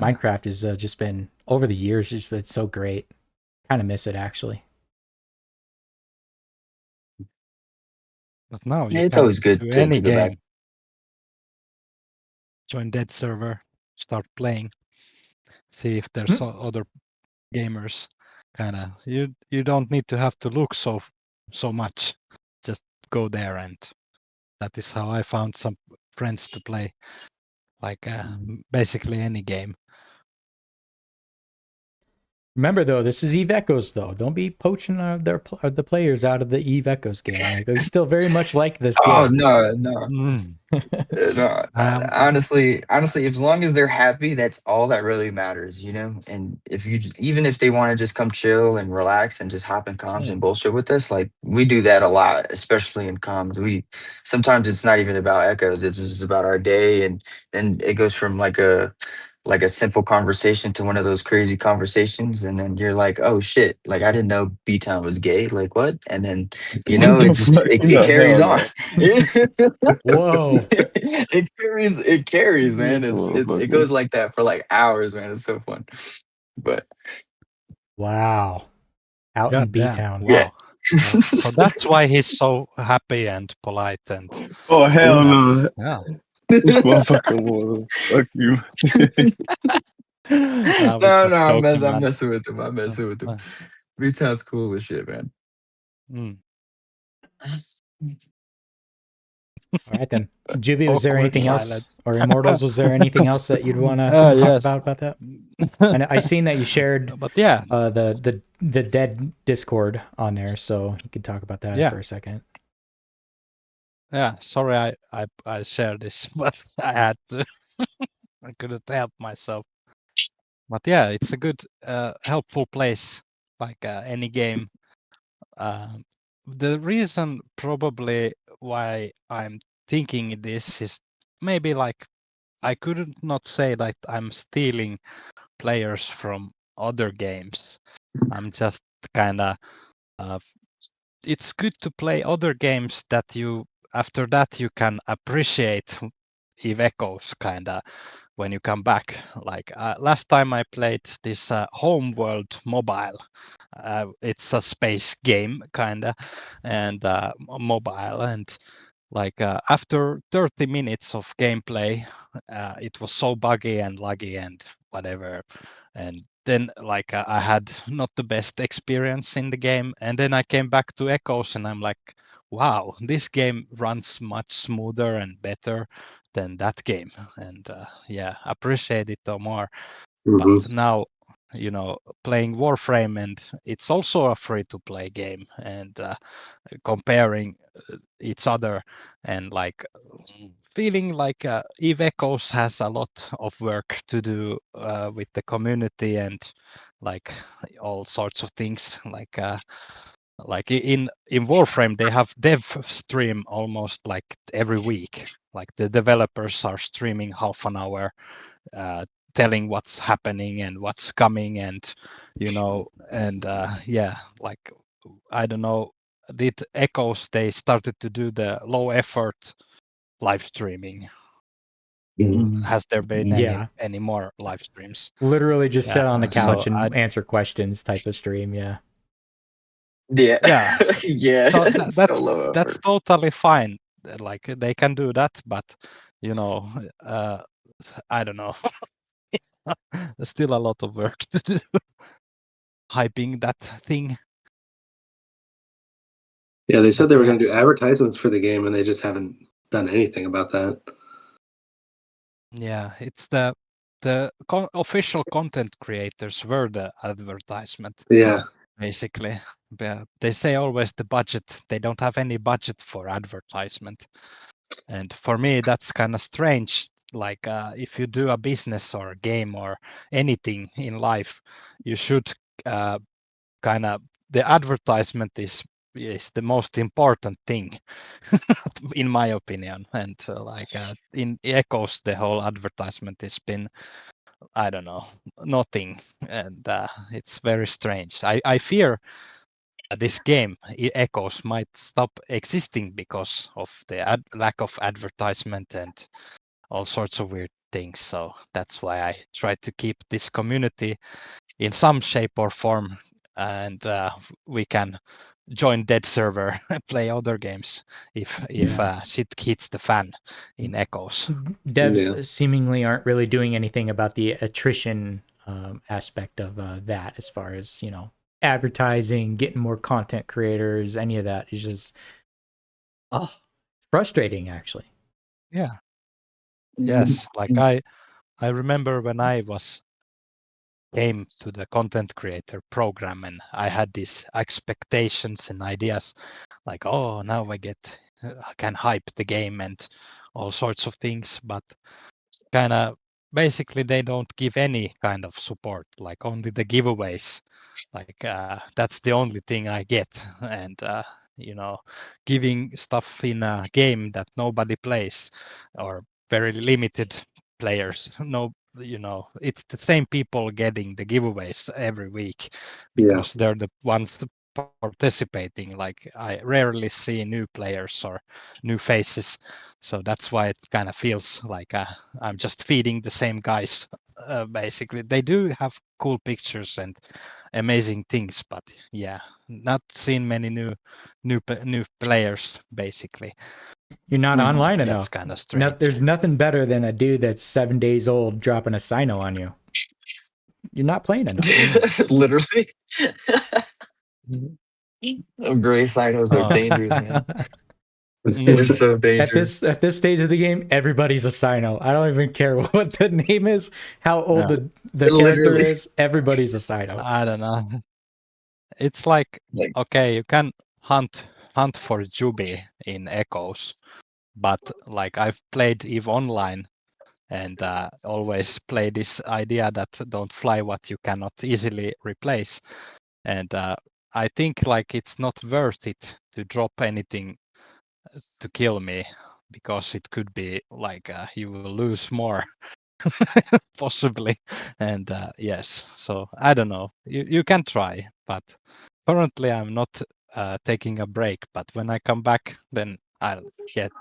Minecraft has just been over the years. It's been so great. Kind of miss it actually. But now you it's can always good do to any go back. game. Join dead server, start playing, see if there's other gamers. Kinda, you don't need to have to look so much. Just go there, and that is how I found some friends to play. Like basically any game. Remember though, this is Eve Echoes though. Don't be poaching the players out of the Eve Echoes game. Like we still very much like this Oh game. no. Mm. No, honestly, as long as they're happy, that's all that really matters, And if even if they want to just come chill and relax and just hop in comms and bullshit with us, like we do that a lot, especially in comms. We sometimes it's not even about echoes; it's just about our day, and then it goes from like a simple conversation to one of those crazy conversations, and then you're like, oh shit, like I didn't know B Town was gay, like what? And then What it the just fuck? it No, carries hell on. no. Whoa. It carries, man. This It motherfucker. goes like that for like hours, man. It's so fun. But Wow. Out in God B damn! Town. yeah. Wow. So that's why he's so happy and polite and Oh hell that. no. Yeah. This motherfucker was fuck you. We're No, just I'm joking, man. messing with him. I'm messing with him. Uh, B Town's cool as shit, man. mm. All right then. Juby, was there Awkward anything else, silence. or Immortals? Was there anything else that you'd want to talk Yes. about that? And I seen that you shared But yeah, the dead Discord on there, so you could talk about that Yeah. for a second. yeah. Sorry, I shared this, but I had to. I couldn't help myself. But yeah, it's a good, helpful place, like any game. The reason probably why I'm thinking this is maybe like I couldn't not say that I'm stealing players from other games. I'm just kind of. It's good to play other games that you after that you can appreciate Eve Echoes kind of when you come back. Like last time I played this Homeworld mobile. It's a space game kind of, and mobile, and like after 30 minutes of gameplay, it was so buggy and laggy and whatever, and then like I had not the best experience in the game, and then I came back to Echoes and I'm like, wow, this game runs much smoother and better than that game, and yeah, appreciate it more. Mhm. But now, playing Warframe, and it's also a free-to-play game, and comparing each other, and like feeling like Eve Echoes has a lot of work to do with the community and like all sorts of things. Like in Warframe, they have dev stream almost like every week. Like the developers are streaming half an hour, telling what's happening and what's coming, and and yeah, like I don't know, did Echoes they started to do the low effort live streaming? Has there been Yeah. any more live streams? Literally just sit Yeah, on the so couch and answer questions type of stream. Yeah. Yeah. yeah, Yeah. so So low that's effort. totally fine. Like they can do that, but uh I don't know. There's still a lot of work to do hyping that thing. Yeah, they said But they were going to do yes, advertisements for the game, and they just haven't done anything about that. yeah, it's the official content creators were the advertisement, Yeah, basically. They say always the budget. They don't have any budget for advertisement, and for me that's kind of strange. Like if you do a business or a game or anything in life, you should kind of the advertisement is the most important thing in my opinion, and like in Echoes the whole advertisement has been, I don't know, nothing, and it's very strange. I fear this game Echoes might stop existing because of the lack of advertisement and all sorts of weird things. So that's why I try to keep this community in some shape or form, and we can join dead server and play other games if Yeah. shit hits the fan in Echoes. Devs Yeah. seemingly aren't really doing anything about the attrition aspect of that, as far as advertising, getting more content creators, any of that is just frustrating, actually. Yeah. Yes, like I remember when I came to the content creator program, and I had these expectations and ideas like, oh, now I can hype the game and all sorts of things, but kind of basically they don't give any kind of support, like only the giveaways. Like that's the only thing I get, and you know, giving stuff in a game that nobody plays or very limited players. No, it's the same people getting the giveaways every week Yeah. because they're the ones participating. Like I rarely see new players or new faces, so that's why it kind of feels like I'm just feeding the same guys. Basically, they do have cool pictures and amazing things, but yeah, not seen many new players. Basically, You're not online that's enough. kind of strange. There's nothing better than a dude that's 7 days old dropping a sino on you. You're not playing enough. Literally. Gray sinos are Oh, dangerous, man. They're mm, so At dangerous. this stage of the game, everybody's a sino. I don't even care what the name is, how old yeah, the character Literally. is. Everybody's a sino. I don't know. It's like Like, okay, you can hunt for Juby in Echoes, but like I've played Eve Online and always play this idea that don't fly what you cannot easily replace, and I think like it's not worth it to drop anything to kill me because it could be like you will lose more possibly, and yes, so I don't know, you can try, but currently I'm not taking a break, but when I come back then I'll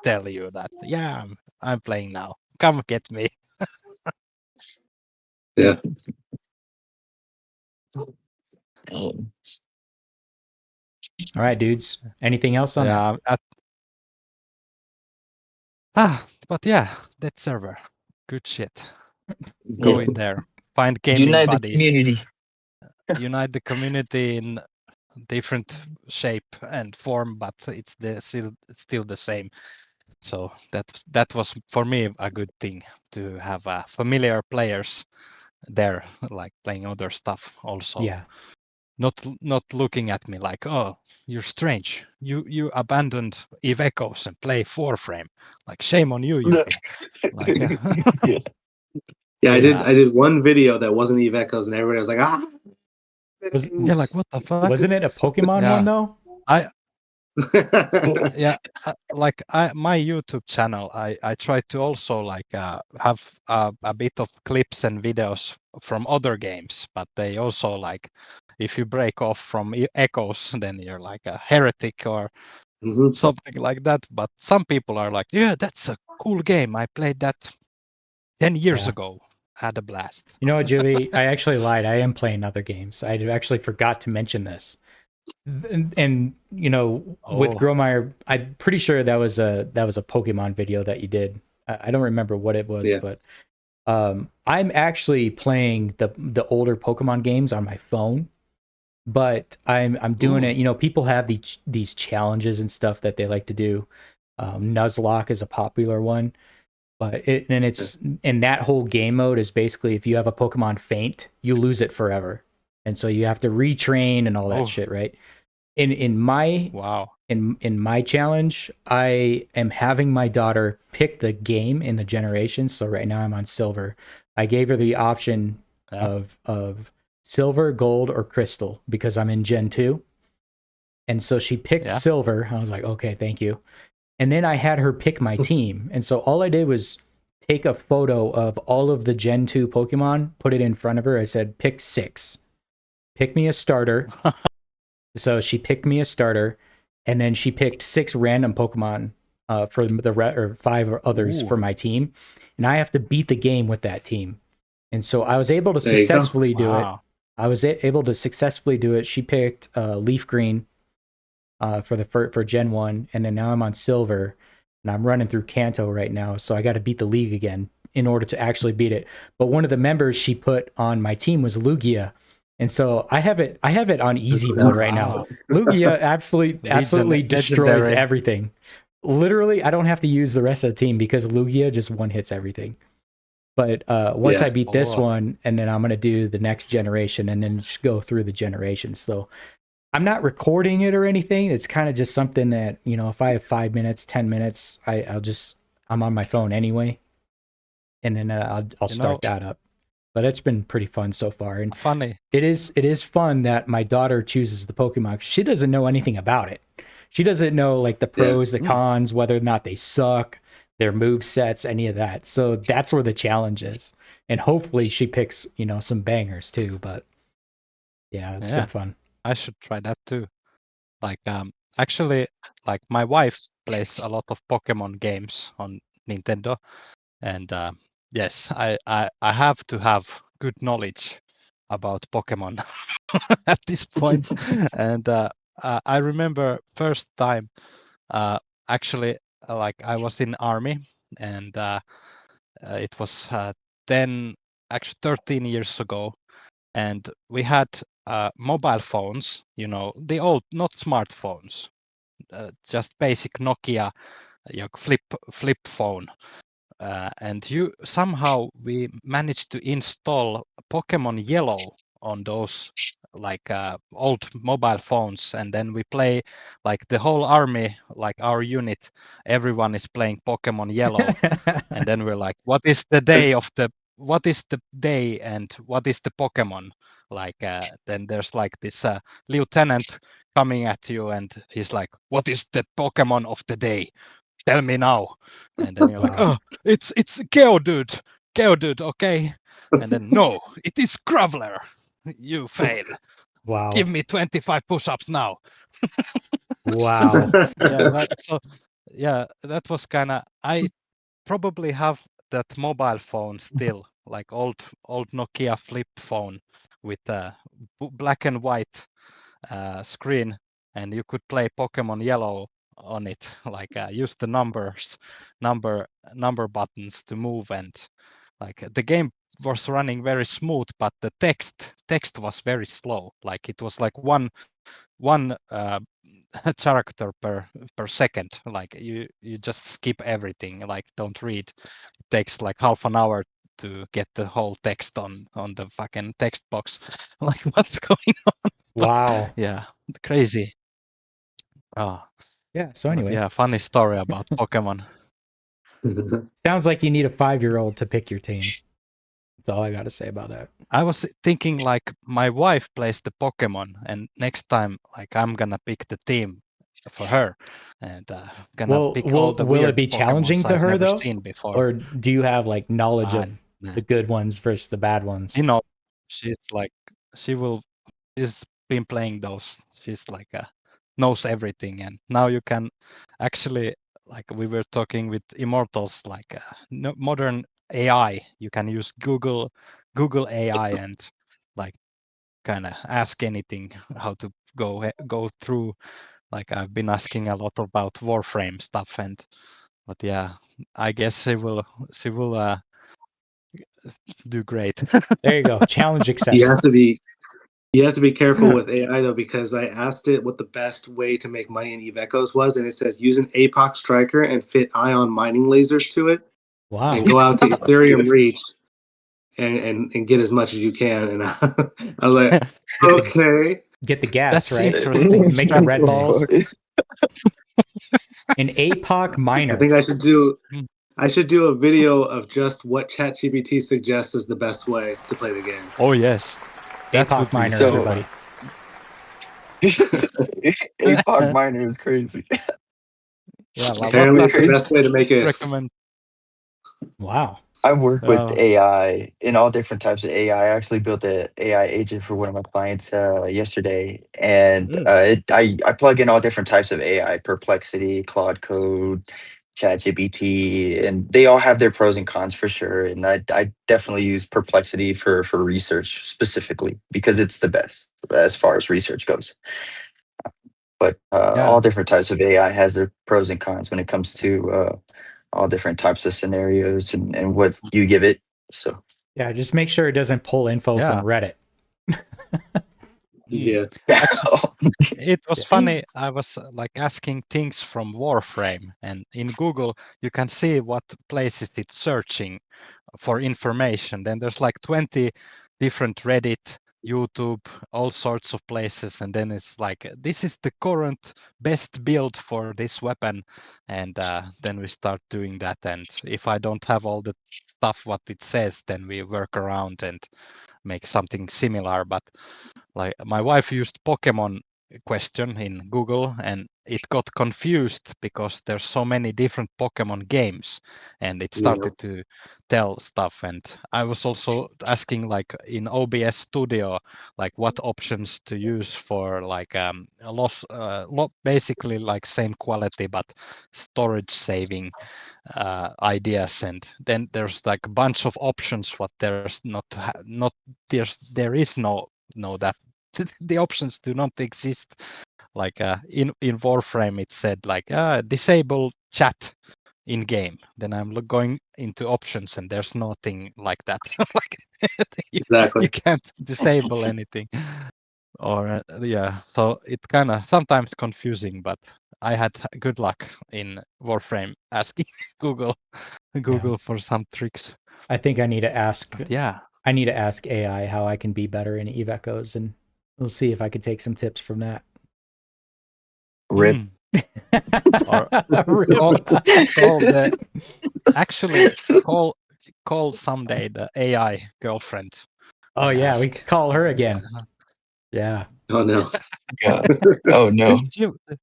tell you that yeah, I'm playing now. come get me. Yeah. Um, All right, dudes. Anything else on that? But yeah, that server, good shit. Go yes. in there, find gaming Unite the buddies, community. unite the community in different shape and form, but it's still the same. So that was for me a good thing to have familiar players there, like playing other stuff also. Yeah. Not looking at me like, oh, you're strange. You abandoned Eve Echoes and play 4-frame. Like, shame on you, Yuki. Like, Yes. Yeah, I Yeah. did one video that wasn't Eve Echoes, and everybody was like, ah. yeah, like what the fuck? Wasn't it a Pokemon Yeah. one though? Yeah, my YouTube channel, I try to also like have a bit of clips and videos from other games, but they also like, if you break off from Echoes, then you're like a heretic or Mhm. something like that. But some people are like, yeah, that's a cool game. I played that 10 years Yeah. ago. Had a blast. You know what, Joey? I actually lied. I am playing other games. I actually forgot to mention this. And you know, with Oh. Gromire, I'm pretty sure that was a Pokemon video that you did. I don't remember what it was, Yeah. but I'm actually playing the older Pokemon games on my phone. But I'm doing it. You know, people have these challenges and stuff that they like to do. Nuzlocke is a popular one, but and that whole game mode is basically if you have a Pokemon faint, you lose it forever, and so you have to retrain and all that shit, right? In my Wow. in my challenge, I am having my daughter pick the game in the generation. So right now I'm on silver. I gave her the option of silver, gold, or crystal because I'm in Gen 2. And so she picked silver. I was like, okay, thank you. And then I had her pick my team. And so all I did was take a photo of all of the Gen 2 Pokemon, put it in front of her. I said, pick 6. Pick me a starter. So she picked me a starter. And then she picked 6 random Pokemon for or 5 others for my team. And I have to beat the game with that team. And so I was able to successfully do it. I was able to successfully do it. She picked Leaf Green for Gen 1, and then now I'm on Silver, and I'm running through Kanto right now, so I got to beat the league again in order to actually beat it. But one of the members she put on my team was Lugia, and so I have it on easy mode right now. Lugia absolutely destroys everything. Literally, I don't have to use the rest of the team because Lugia just one hits everything. But once I beat this one, and then I'm going to do the next generation and then just go through the generations. So I'm not recording it or anything. It's kind of just something that, you know, if I have 5 minutes, 10 minutes, I'm on my phone anyway. And then I'll start that up. But it's been pretty fun so far. And funny. It is fun that my daughter chooses the Pokemon. She doesn't know anything about it. She doesn't know like the pros, the cons, whether or not they suck, their move sets, any of that. So that's where the challenge is. And hopefully she picks, you know, some bangers too. But yeah, it's been fun. I should try that too. Like, actually, like my wife plays a lot of Pokemon games on Nintendo, and yes, I have to have good knowledge about Pokemon at this point. And I remember first time, actually, like I was in army, and it was 13 years ago, and we had mobile phones, you know, the old, not smartphones, just basic Nokia flip phone. And we managed to install Pokemon Yellow on those like old mobile phones, and then we play like the whole army, like our unit, everyone is playing Pokemon Yellow. And then we're like, what is the day and what is the Pokemon? Like then there's like this lieutenant coming at you, and he's like, what is the Pokemon of the day? Tell me now. And then you're like, oh, it's Geodude, okay? And then no, it is Graveler. You fail. Wow. Give me 25 push-ups now. Wow. That was kind of, I probably have that mobile phone still, like old Nokia flip phone with a black and white screen, and you could play Pokemon Yellow on it, like use the number buttons to move, and like the game was running very smooth, but the text was very slow. Like it was like one character per second. Like you just skip everything, like don't read. It takes like half an hour to get the whole text on the fucking text box. Like what's going on? Wow. Yeah, crazy. Oh, Yeah. So but anyway, yeah, funny story about Pokemon. sounds like you need a 5-year-old to pick your team. That's all I got to say about that. I was thinking like my wife plays the Pokemon, and next time like I'm gonna pick the team for her, and gonna Well, pick all the will it weird be challenging Pokemons to I've her never though, seen before. or do you have like knowledge of Nah. the good ones versus the bad ones? You know, she's like she's been playing those. She's like knows everything, and now you can actually, like we were talking with Immortalz, like modern AI. You can use Google AI and like kind of ask anything how to go through. Like I've been asking a lot about Warframe stuff, but yeah, I guess she will do great. There you go. Challenge you accepted. have to be careful with AI though, because I asked it what the best way to make money in Eve Echoes was, and it says use an APOC striker and fit ion mining lasers to it, Wow. and go out to Ethereum Reach and get as much as you can. And I was like, okay. Get the gas, That's right? interesting. Make the red balls. Fuck. An APOC I miner. think I should do Mm. a video of just what ChatGPT suggests is the best way to play the game. Oh yes, that would APOC be miner, So- everybody. APOC miner is crazy. Yeah. Well, Apparently, what it's the does best way to make it. recommend? Wow. I work with Oh. AI in all different types of AI. I actually built an AI agent for one of my clients yesterday, and I plug in all different types of AI: Perplexity, Claude Code, ChatGPT, and they all have their pros and cons for sure. And I definitely use Perplexity for research specifically because it's the best as far as research goes. But Yeah. all different types of AI has their pros and cons when it comes to all different types of scenarios and what you give it. So Yeah, just make sure it doesn't pull info Yeah. from Reddit. Yeah. It was funny. I was like asking things from Warframe, and in Google you can see what places it's searching for information. Then there's like 20 different Reddit, YouTube, all sorts of places, and then it's like this is the current best build for this weapon, and then we start doing that. And if I don't have all the stuff what it says, then we work around and make something similar. But like my wife used Pokemon question in Google, and it got confused because there's so many different Pokemon games, and it started to tell stuff. And I was also asking like in OBS Studio, like what options to use for like a loss, basically like same quality but storage saving ideas. And then there's like a bunch of options what there's not there is no that the options do not exist. Like in Warframe it said like disable chat in game. Then I'm going into options and there's nothing like that. Like Exactly. you can't disable anything. Or yeah, so it kind of sometimes confusing, but I had good luck in Warframe asking Google for some tricks. I think I need to ask But yeah. I need to ask AI how I can be better in Eve Echoes, and we'll see if I can take some tips from that. rip. Mm. Or call the actually call someday the AI girlfriend. Oh and yeah, we ask. call her again. Yeah. Oh no. God. Oh no.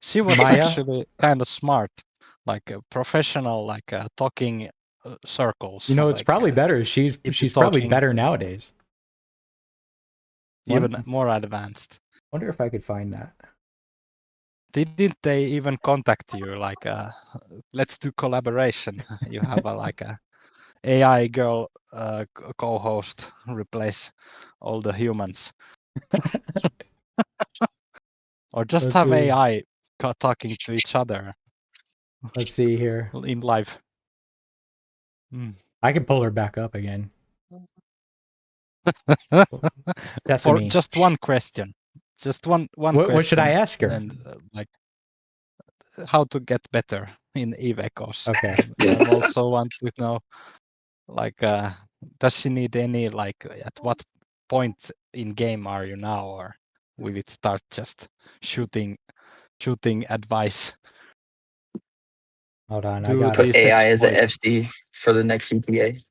She was Maya? actually kind of smart, like a professional, like talking circles. You know, it's like, probably better. She's people probably talking better nowadays. even more advanced. Wonder if I could find that. Didn't they even contact you like let's do collaboration? You have a AI girl co-host replace all the humans, or just Let's have see. AI talking to each other Let's see here. in live. I can pull her back up again. For Sesame. just one question, just one question. What should I ask her? And like how to get better in Eve Echoes. Okay. I also want to know, like, does she need any, like, at what point in game are you now, or will it start just shooting advice? Hold on, I Do got Put it. these AI as an exploit. FC for the next CTA.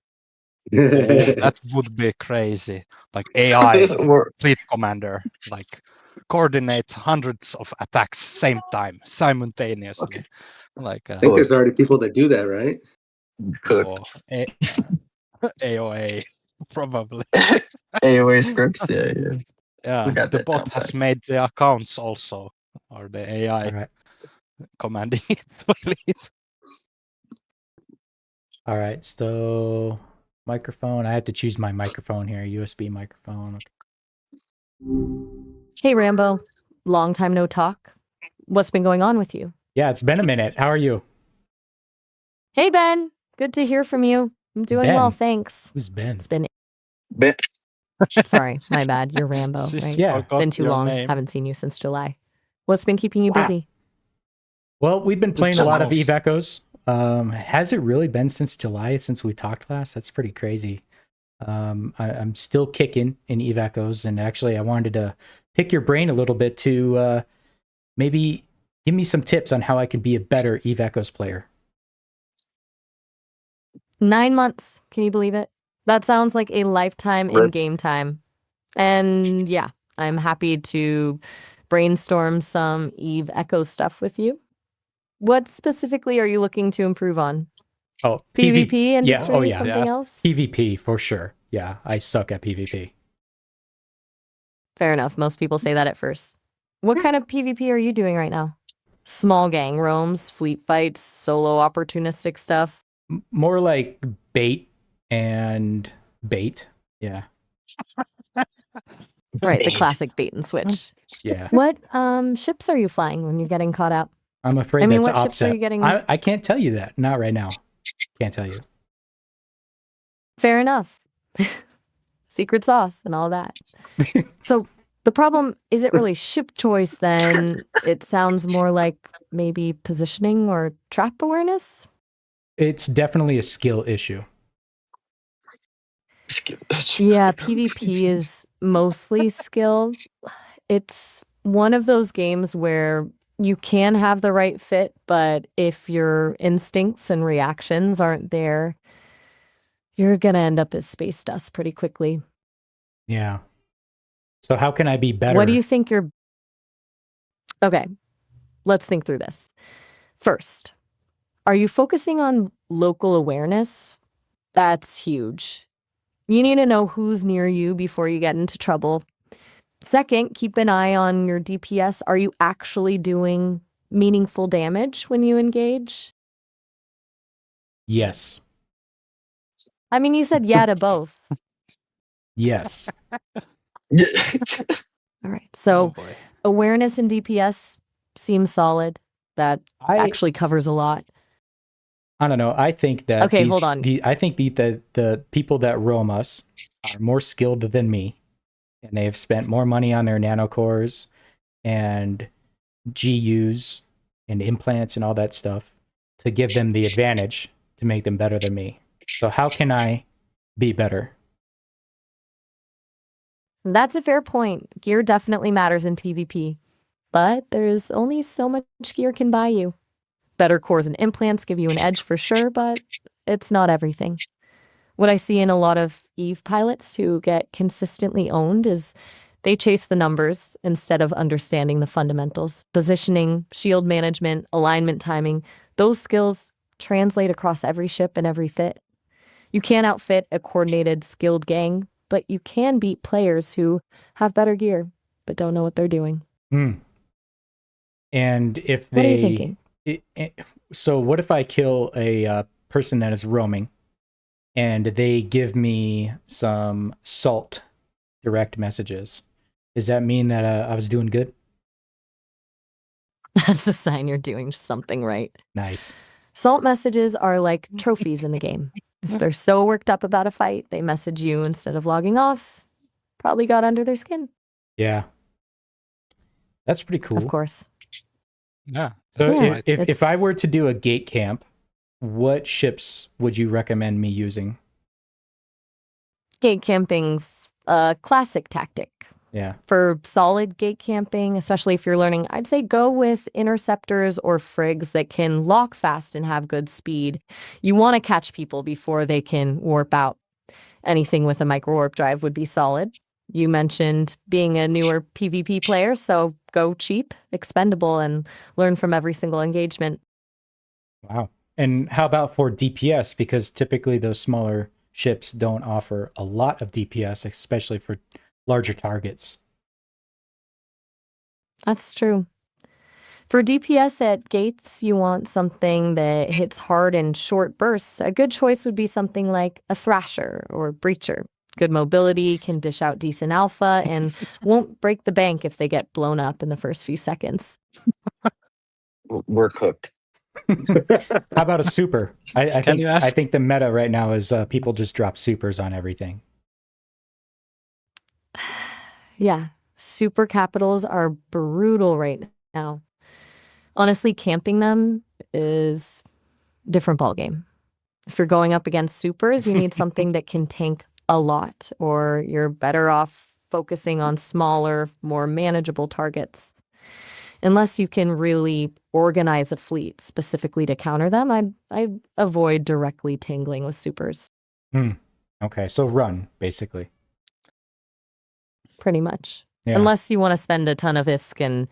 Oh, that would be crazy. Like AI Or fleet commander, like coordinate hundreds of attacks same time simultaneously. Like I think there's already people that do that, right? cooked. AOA probably. AOA scripts, yeah. We Yeah, got the that bot down has pat. made the accounts also, or the AI All right. commanding it to lead. All right. So microphone. I have to choose my microphone here. USB microphone. Okay. Hey, Rambo. Long time no talk. What's been going on with you? Yeah, it's been a minute. How are you? Hey, Ben. Good to hear from you. I'm doing well, Ben? thanks. Who's Ben? It's been. Bit. Sorry, my bad. You're Rambo, She right? Yeah. forgot Been too your long. name. Haven't seen you since July. What's been keeping you Wow. busy? Well, we've been playing a lot of Just Eve Echoes. Has it really been since July since we talked last? That's pretty crazy. I'm still kicking in Eve Echoes, and actually, I wanted to pick your brain a little bit to maybe give me some tips on how I can be a better Eve Echoes player. 9 months. Can you believe it? That sounds like a lifetime in Rip. game time. And yeah, I'm happy to brainstorm some Eve Echo stuff with you. What specifically are you looking to improve on? Oh, PvP Yeah. industry? Oh, yeah. Something Yes. else? PvP for sure. Yeah, I suck at PvP. Fair enough. Most people say that at first. What kind of PvP are you doing right now? Small gang roams, fleet fights, solo opportunistic stuff? More like bait and bait. Yeah. Right, the classic bait and switch. Yeah. What ships are you flying when you're getting caught out? I'm afraid I mean, that's what ships are OPSET. you getting? I can't tell you that. Not right now. Can't tell you. Fair enough. Secret sauce and all that. So the problem isn't really ship choice then. It sounds more like maybe positioning or trap awareness. It's definitely a skill issue. Yeah, PvP is mostly skill. It's one of those games where you can have the right fit, but if your instincts and reactions aren't there, you're gonna end up as space dust pretty quickly. Yeah. So how can I be better? What do you think you're... Okay, let's think through this. First, are you focusing on local awareness? That's huge. You need to know who's near you before you get into trouble. Second, keep an eye on your DPS. Are you actually doing meaningful damage when you engage? Yes. I mean, you said yeah to both. Yes. All right. So Oh boy. awareness and DPS seems solid. That actually covers a lot. I don't know. I think that Okay, hold on. I think the people that roam us are more skilled than me, and they have spent more money on their nanocores and GUs and implants and all that stuff to give them the advantage to make them better than me. So how can I be better? That's a fair point. Gear definitely matters in PvP, but there's only so much gear can buy you. Better cores and implants give you an edge for sure, but it's not everything. What I see in a lot of Eve pilots who get consistently owned is they chase the numbers instead of understanding the fundamentals. Positioning, shield management, alignment timing, those skills translate across every ship and every fit. You can't outfit a coordinated, skilled gang, but you can beat players who have better gear but don't know what they're doing. And if What are you thinking? So what if I kill a person that is roaming and they give me some salt direct messages. Does that mean that I was doing good? That's a sign you're doing something right. Nice. Salt messages are like trophies in the game. If they're so worked up about a fight, they message you instead of logging off. Probably got under their skin. Yeah. That's pretty cool. Of course. Yeah. So Yeah, right. if I it's- were to do a gate camp, what ships would you recommend me using? Gate camping's a classic tactic. Yeah. For solid gate camping, especially if you're learning, I'd say go with interceptors or frigs that can lock fast and have good speed. You want to catch people before they can warp out. Anything with a micro warp drive would be solid. You mentioned being a newer PvP player, so go cheap, expendable, and learn from every single engagement. Wow. And how about for DPS? Because typically those smaller ships don't offer a lot of DPS, especially for larger targets. That's true. For DPS at gates, you want something that hits hard in short bursts. A good choice would be something like a Thrasher or Breacher. Good mobility, can dish out decent alpha, and won't break the bank if they get blown up in the first few seconds. We're cooked. How about a super? I Can you ask- think the meta right now is people just drop supers on everything. Yeah, super capitals are brutal right now. Honestly, camping them is a different ballgame. If you're going up against supers, you need something that can tank a lot, or you're better off focusing on smaller, more manageable targets. Unless you can really organize a fleet specifically to counter them, I'd avoid directly tangling with supers, Okay, so run, basically. pretty much. Yeah. Unless you want to spend a ton of ISK and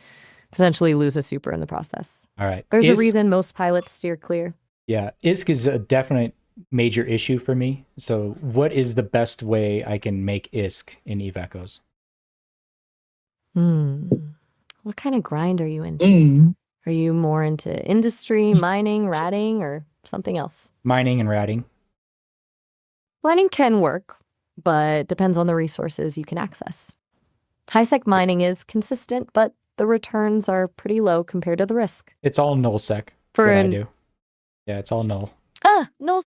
potentially lose a super in the process. All right. There's a reason most pilots steer clear. Yeah, ISK is a definite major issue for me. So what is the best way I can make ISK in Eve Echoes? What kind of grind are you into? Are you more into industry, mining, ratting, or something else? Mining and ratting. Mining can work, but depends on the resources you can access. High-sec mining is consistent, but the returns are pretty low compared to the risk. It's all null-sec, For what I an- do. Yeah, it's all null. No.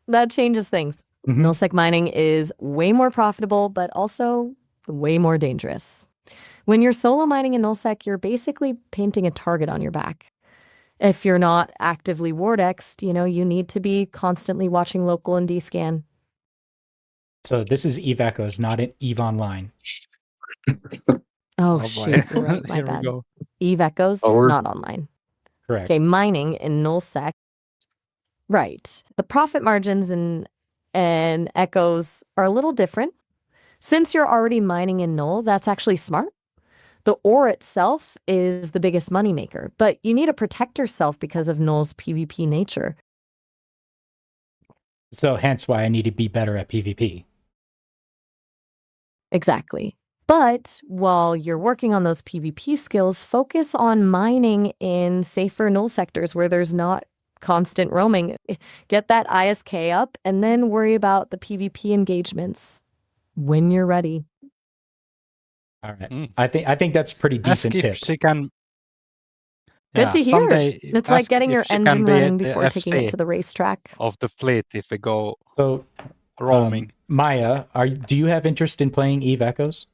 That changes things. Mhm. Nullsec mining is way more profitable, but also way more dangerous. When you're solo mining in nullsec, you're basically painting a target on your back. If you're not actively wardexed, you need to be constantly watching local and D-scan. So this is Eve Echoes, not an Eve Online. Oh, boy. shit, you're right, my Here we bad. go. Eve Echoes, Oh, we're- not online. Correct. Okay, mining in nullsec. Right. The profit margins and echoes are a little different. Since you're already mining in null, that's actually smart. The ore itself is the biggest moneymaker, but you need to protect yourself because of null's PvP nature. So hence why I need to be better at PvP. Exactly. But while you're working on those PvP skills, focus on mining in safer null sectors where there's not constant roaming. Get that ISK up and then worry about the PvP engagements when you're ready. All right. Mm. I think that's pretty Ask decent if tip. she can. Good to hear. Someday It's like ask getting if your she can engine be running the before taking it FC to the racetrack. of the fleet if we go So roaming. Maya, do you have interest in playing Eve Echoes?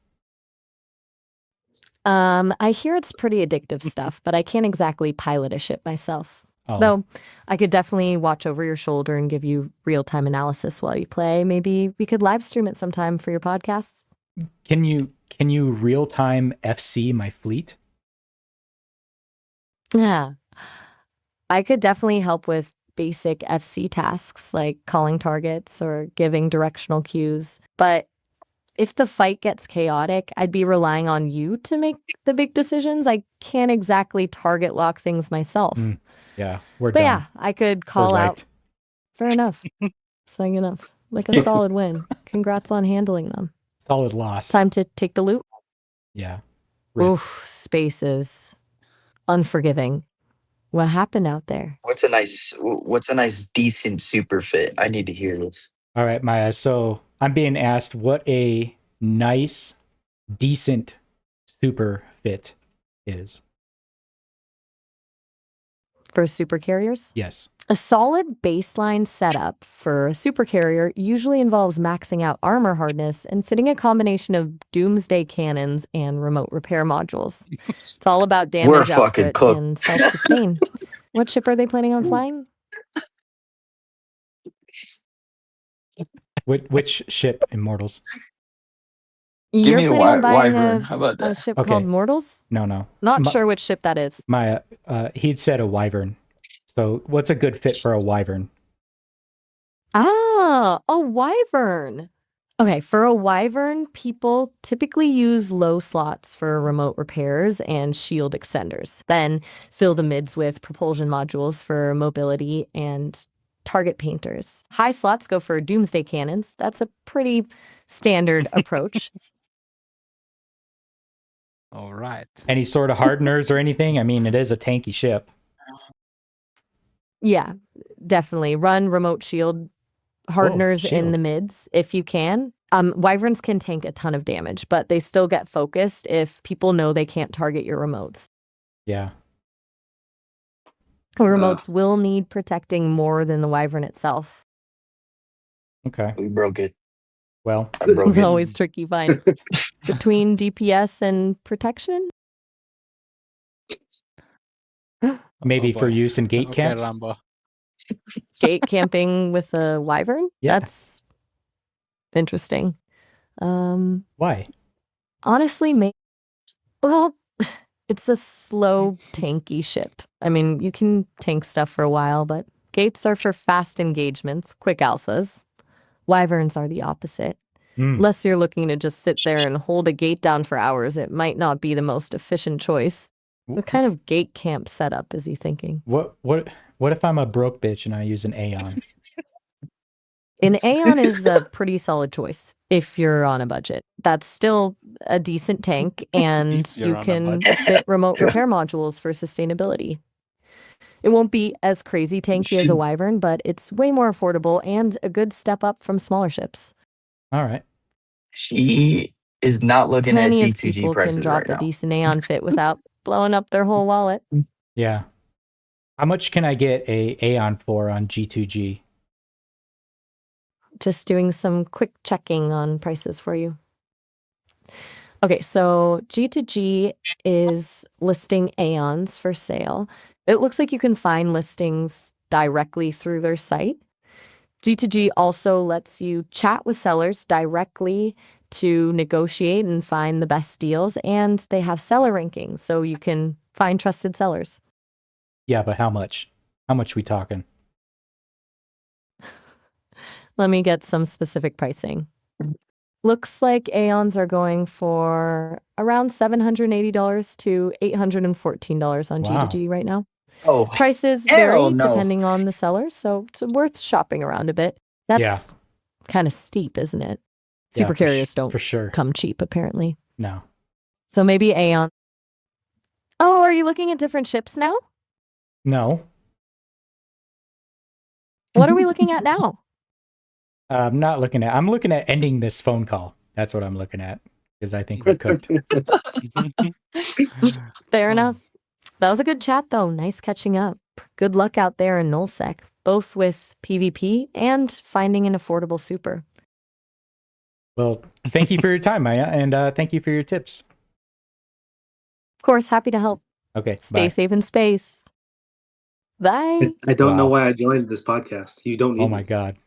I hear it's pretty addictive stuff, but I can't exactly pilot a ship myself. Oh. Though I could definitely watch over your shoulder and give you real-time analysis while you play. Maybe we could live stream it sometime for your podcast. Can you real time FC my fleet? Yeah. I could definitely help with basic FC tasks like calling targets or giving directional cues. But if the fight gets chaotic, I'd be relying on you to make the big decisions. I can't exactly target lock things myself. Yeah, we're But done. yeah, I could call We're out. wiped. Fair enough. Saying enough. Like a solid win. Congrats on handling them. Solid loss. Time to take the loot. Yeah. Rip. Oof, space is unforgiving. What happened out there? What's a nice decent super fit? I need to hear this. All right, Maya. So I'm being asked what a nice, decent super fit is. For super carriers? Yes. A solid baseline setup for a super carrier usually involves maxing out armor hardness and fitting a combination of doomsday cannons and remote repair modules. It's all about We're damage fucking output cooked. and self-sustain. What ship are they planning on flying? Which ship, Immortals? Give You're me a planning on buying wyvern. How about a that? ship Okay. called Mortals? No. Not sure which ship that is. Maya, he'd said a wyvern. So what's a good fit for a wyvern? Ah, a wyvern. Okay, for a wyvern, people typically use low slots for remote repairs and shield extenders. Then fill the mids with propulsion modules for mobility and target painters. High slots go for doomsday cannons. That's a pretty standard approach. All right. Any sort of hardeners or anything? I mean, it is a tanky ship. Yeah, definitely. Run remote shield hardeners in shield. the mids if you can. Wyverns can tank a ton of damage, but they still get focused if people know they can't target your remotes. Yeah. Remotes will need protecting more than the wyvern itself. Okay. We broke it. Well, I broke It's it. always tricky find between DPS and protection. maybe Oh, for boy. use in gate Okay, camps. Rambo. Gate camping with a wyvern? Yeah. That's interesting. Why? Honestly, well, it's a slow, tanky ship. I mean, you can tank stuff for a while, but gates are for fast engagements, quick alphas. Wyverns are the opposite. Unless you're looking to just sit there and hold a gate down for hours, it might not be the most efficient choice. What kind of gate camp setup is he thinking? What if I'm a broke bitch and I use an Aeon? An Aeon is a pretty solid choice if you're on a budget. That's still a decent tank, and If you're you on a can budget. fit remote repair modules for sustainability. It won't be as crazy tanky as a wyvern, but it's way more affordable and a good step up from smaller ships. All right. She is not looking Plenty at of G2G people can prices drop right a now. decent Aeon fit without blowing up their whole wallet. Yeah. How much can I get a Aeon for on G2G? Just doing some quick checking on prices for you. Okay, so G2G is listing Aeons for sale. It looks like you can find listings directly through their site. G2G also lets you chat with sellers directly to negotiate and find the best deals, and they have seller rankings, so you can find trusted sellers. Yeah, but how much? How much we talking? Let me get some specific pricing. Looks like Aeons are going for around $780 to $814 on Wow. G2G right now. Oh, Prices hell vary no. depending on the seller, so it's worth shopping around a bit. That's kind of steep, isn't it? Super carriers don't for sure. come cheap, apparently. No. So maybe Aeon. Oh, are you looking at different ships now? No. What are we looking at now? I'm looking at ending this phone call. That's what I'm looking at because I think we're cooked. Fair enough. That was a good chat, though. Nice catching up. Good luck out there in nullsec, both with PvP and finding an affordable super. Well, thank you for your time, Maya, and thank you for your tips. Of course, happy to help. Okay, Stay bye. safe in space. Bye. I don't know Wow. why I joined this podcast. You don't need Oh my me. god.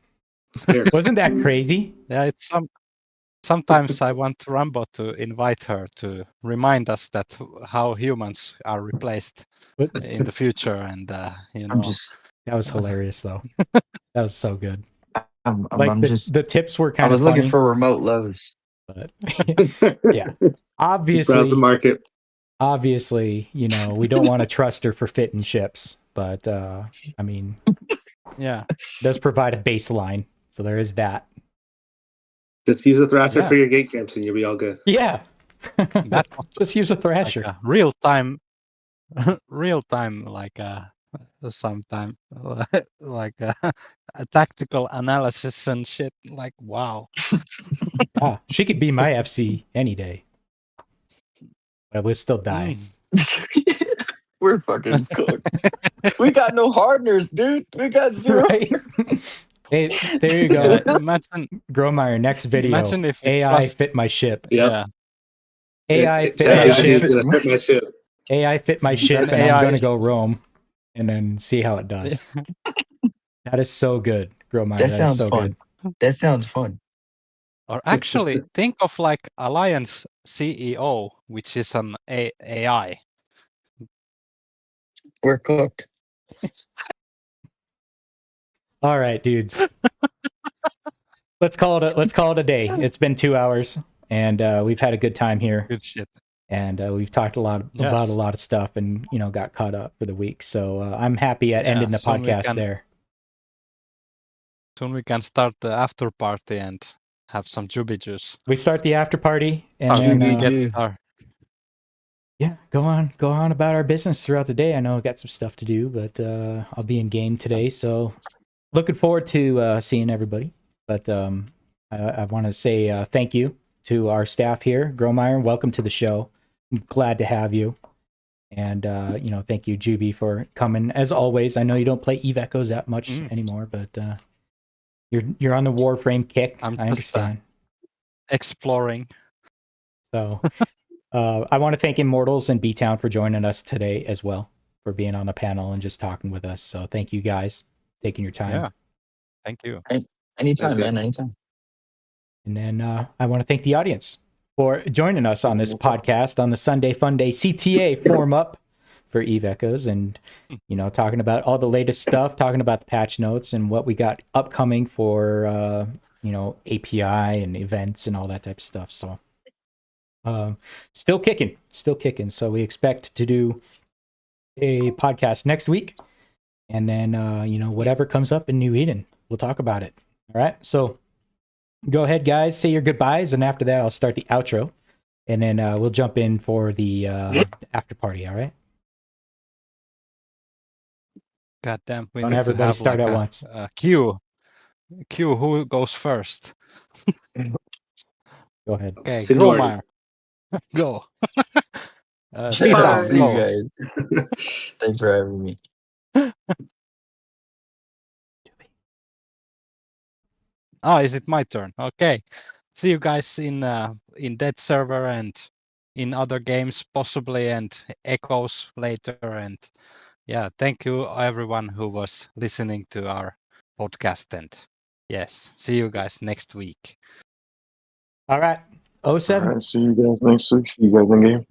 Here. Wasn't that crazy? Yeah, it's sometimes I want Rambo to invite her to remind us that how humans are replaced But in the future, and you know. I'm just, that was hilarious though. That was so good. I'm Like just. the tips were I kind of was funny, looking for remote lows. but yeah. Browse the market. Obviously, you know, we don't want to trust her for fitting ships, but I mean, Yeah. does provide a baseline. So there is that. Just use a Thrasher Yeah. for your gate camps and you'll be all good. Yeah. That was Just use a like Thrasher. a real-time real time, like sometime like a tactical analysis and shit. Like wow. Yeah, she could be my FC any day, but I would still die. We're fucking cooked. We got no hardeners, dude. We got zero. Right? Hey, there you go. Imagine, Gromeyer, next video. imagine if you AI trust. fit my ship. Yep. Yeah. AI fit AI my is ship. gonna fit my ship. AI fit my ship, Then and I'm AI gonna is- go roam, and then see how it does. That is so good, Gromeyer. That That is sounds so fun. good. That sounds fun. Or actually, think of like Alliance CEO, which is an AI. We're cooked. All right, dudes. let's call it a day. It's been 2 hours, and we've had a good time here, Good shit. and we've talked about a Yes. lot of stuff, and got caught up for the week. So I'm happy at Yeah, ending the soon we podcast can- there. Soon we can start the after party and have some juby juice. We start the after party, and Or then we Juby get juice. our yeah, go on about our business throughout the day. I know I've got some stuff to do, but I'll be in game today, so looking forward to seeing everybody. But I want to say thank you to our staff here. Gromeyer, welcome to the show. I'm glad to have you. And thank you, Juby, for coming. As always, I know you don't play Eve Echoes that much anymore, but you're on the Warframe kick. I'm I just, understand. exploring. So I want to thank Immortalz and B-Town for joining us today as well, for being on the panel and just talking with us. So thank you guys taking your time. Yeah. Thank you. Anytime, That's it. man. Anytime. And then I want to thank the audience for joining us on this podcast on the Sunday Fun Day CTA form up for Eve Echoes, and talking about all the latest stuff, talking about the patch notes and what we got upcoming for API and events and all that type of stuff. So still kicking. So we expect to do a podcast next week, and then whatever comes up in New Eden, we'll talk about it. All right, so go ahead, guys, say your goodbyes, and after that I'll start the outro, and then we'll jump in for the after party. All right, God damn, we don't need to everybody have start like at a, once. a queue. Who goes first? Go ahead. Okay, Seniority. Gromeyer. Go. See T-Town, you go. guys. Thanks for having me. Oh, is it my turn? Okay. See you guys in Dead Server and in other games possibly, and Echoes later. And yeah, thank you everyone who was listening to our podcast. And yes, see you guys next week. All right, 07. All right, see you guys next week. See you guys in game.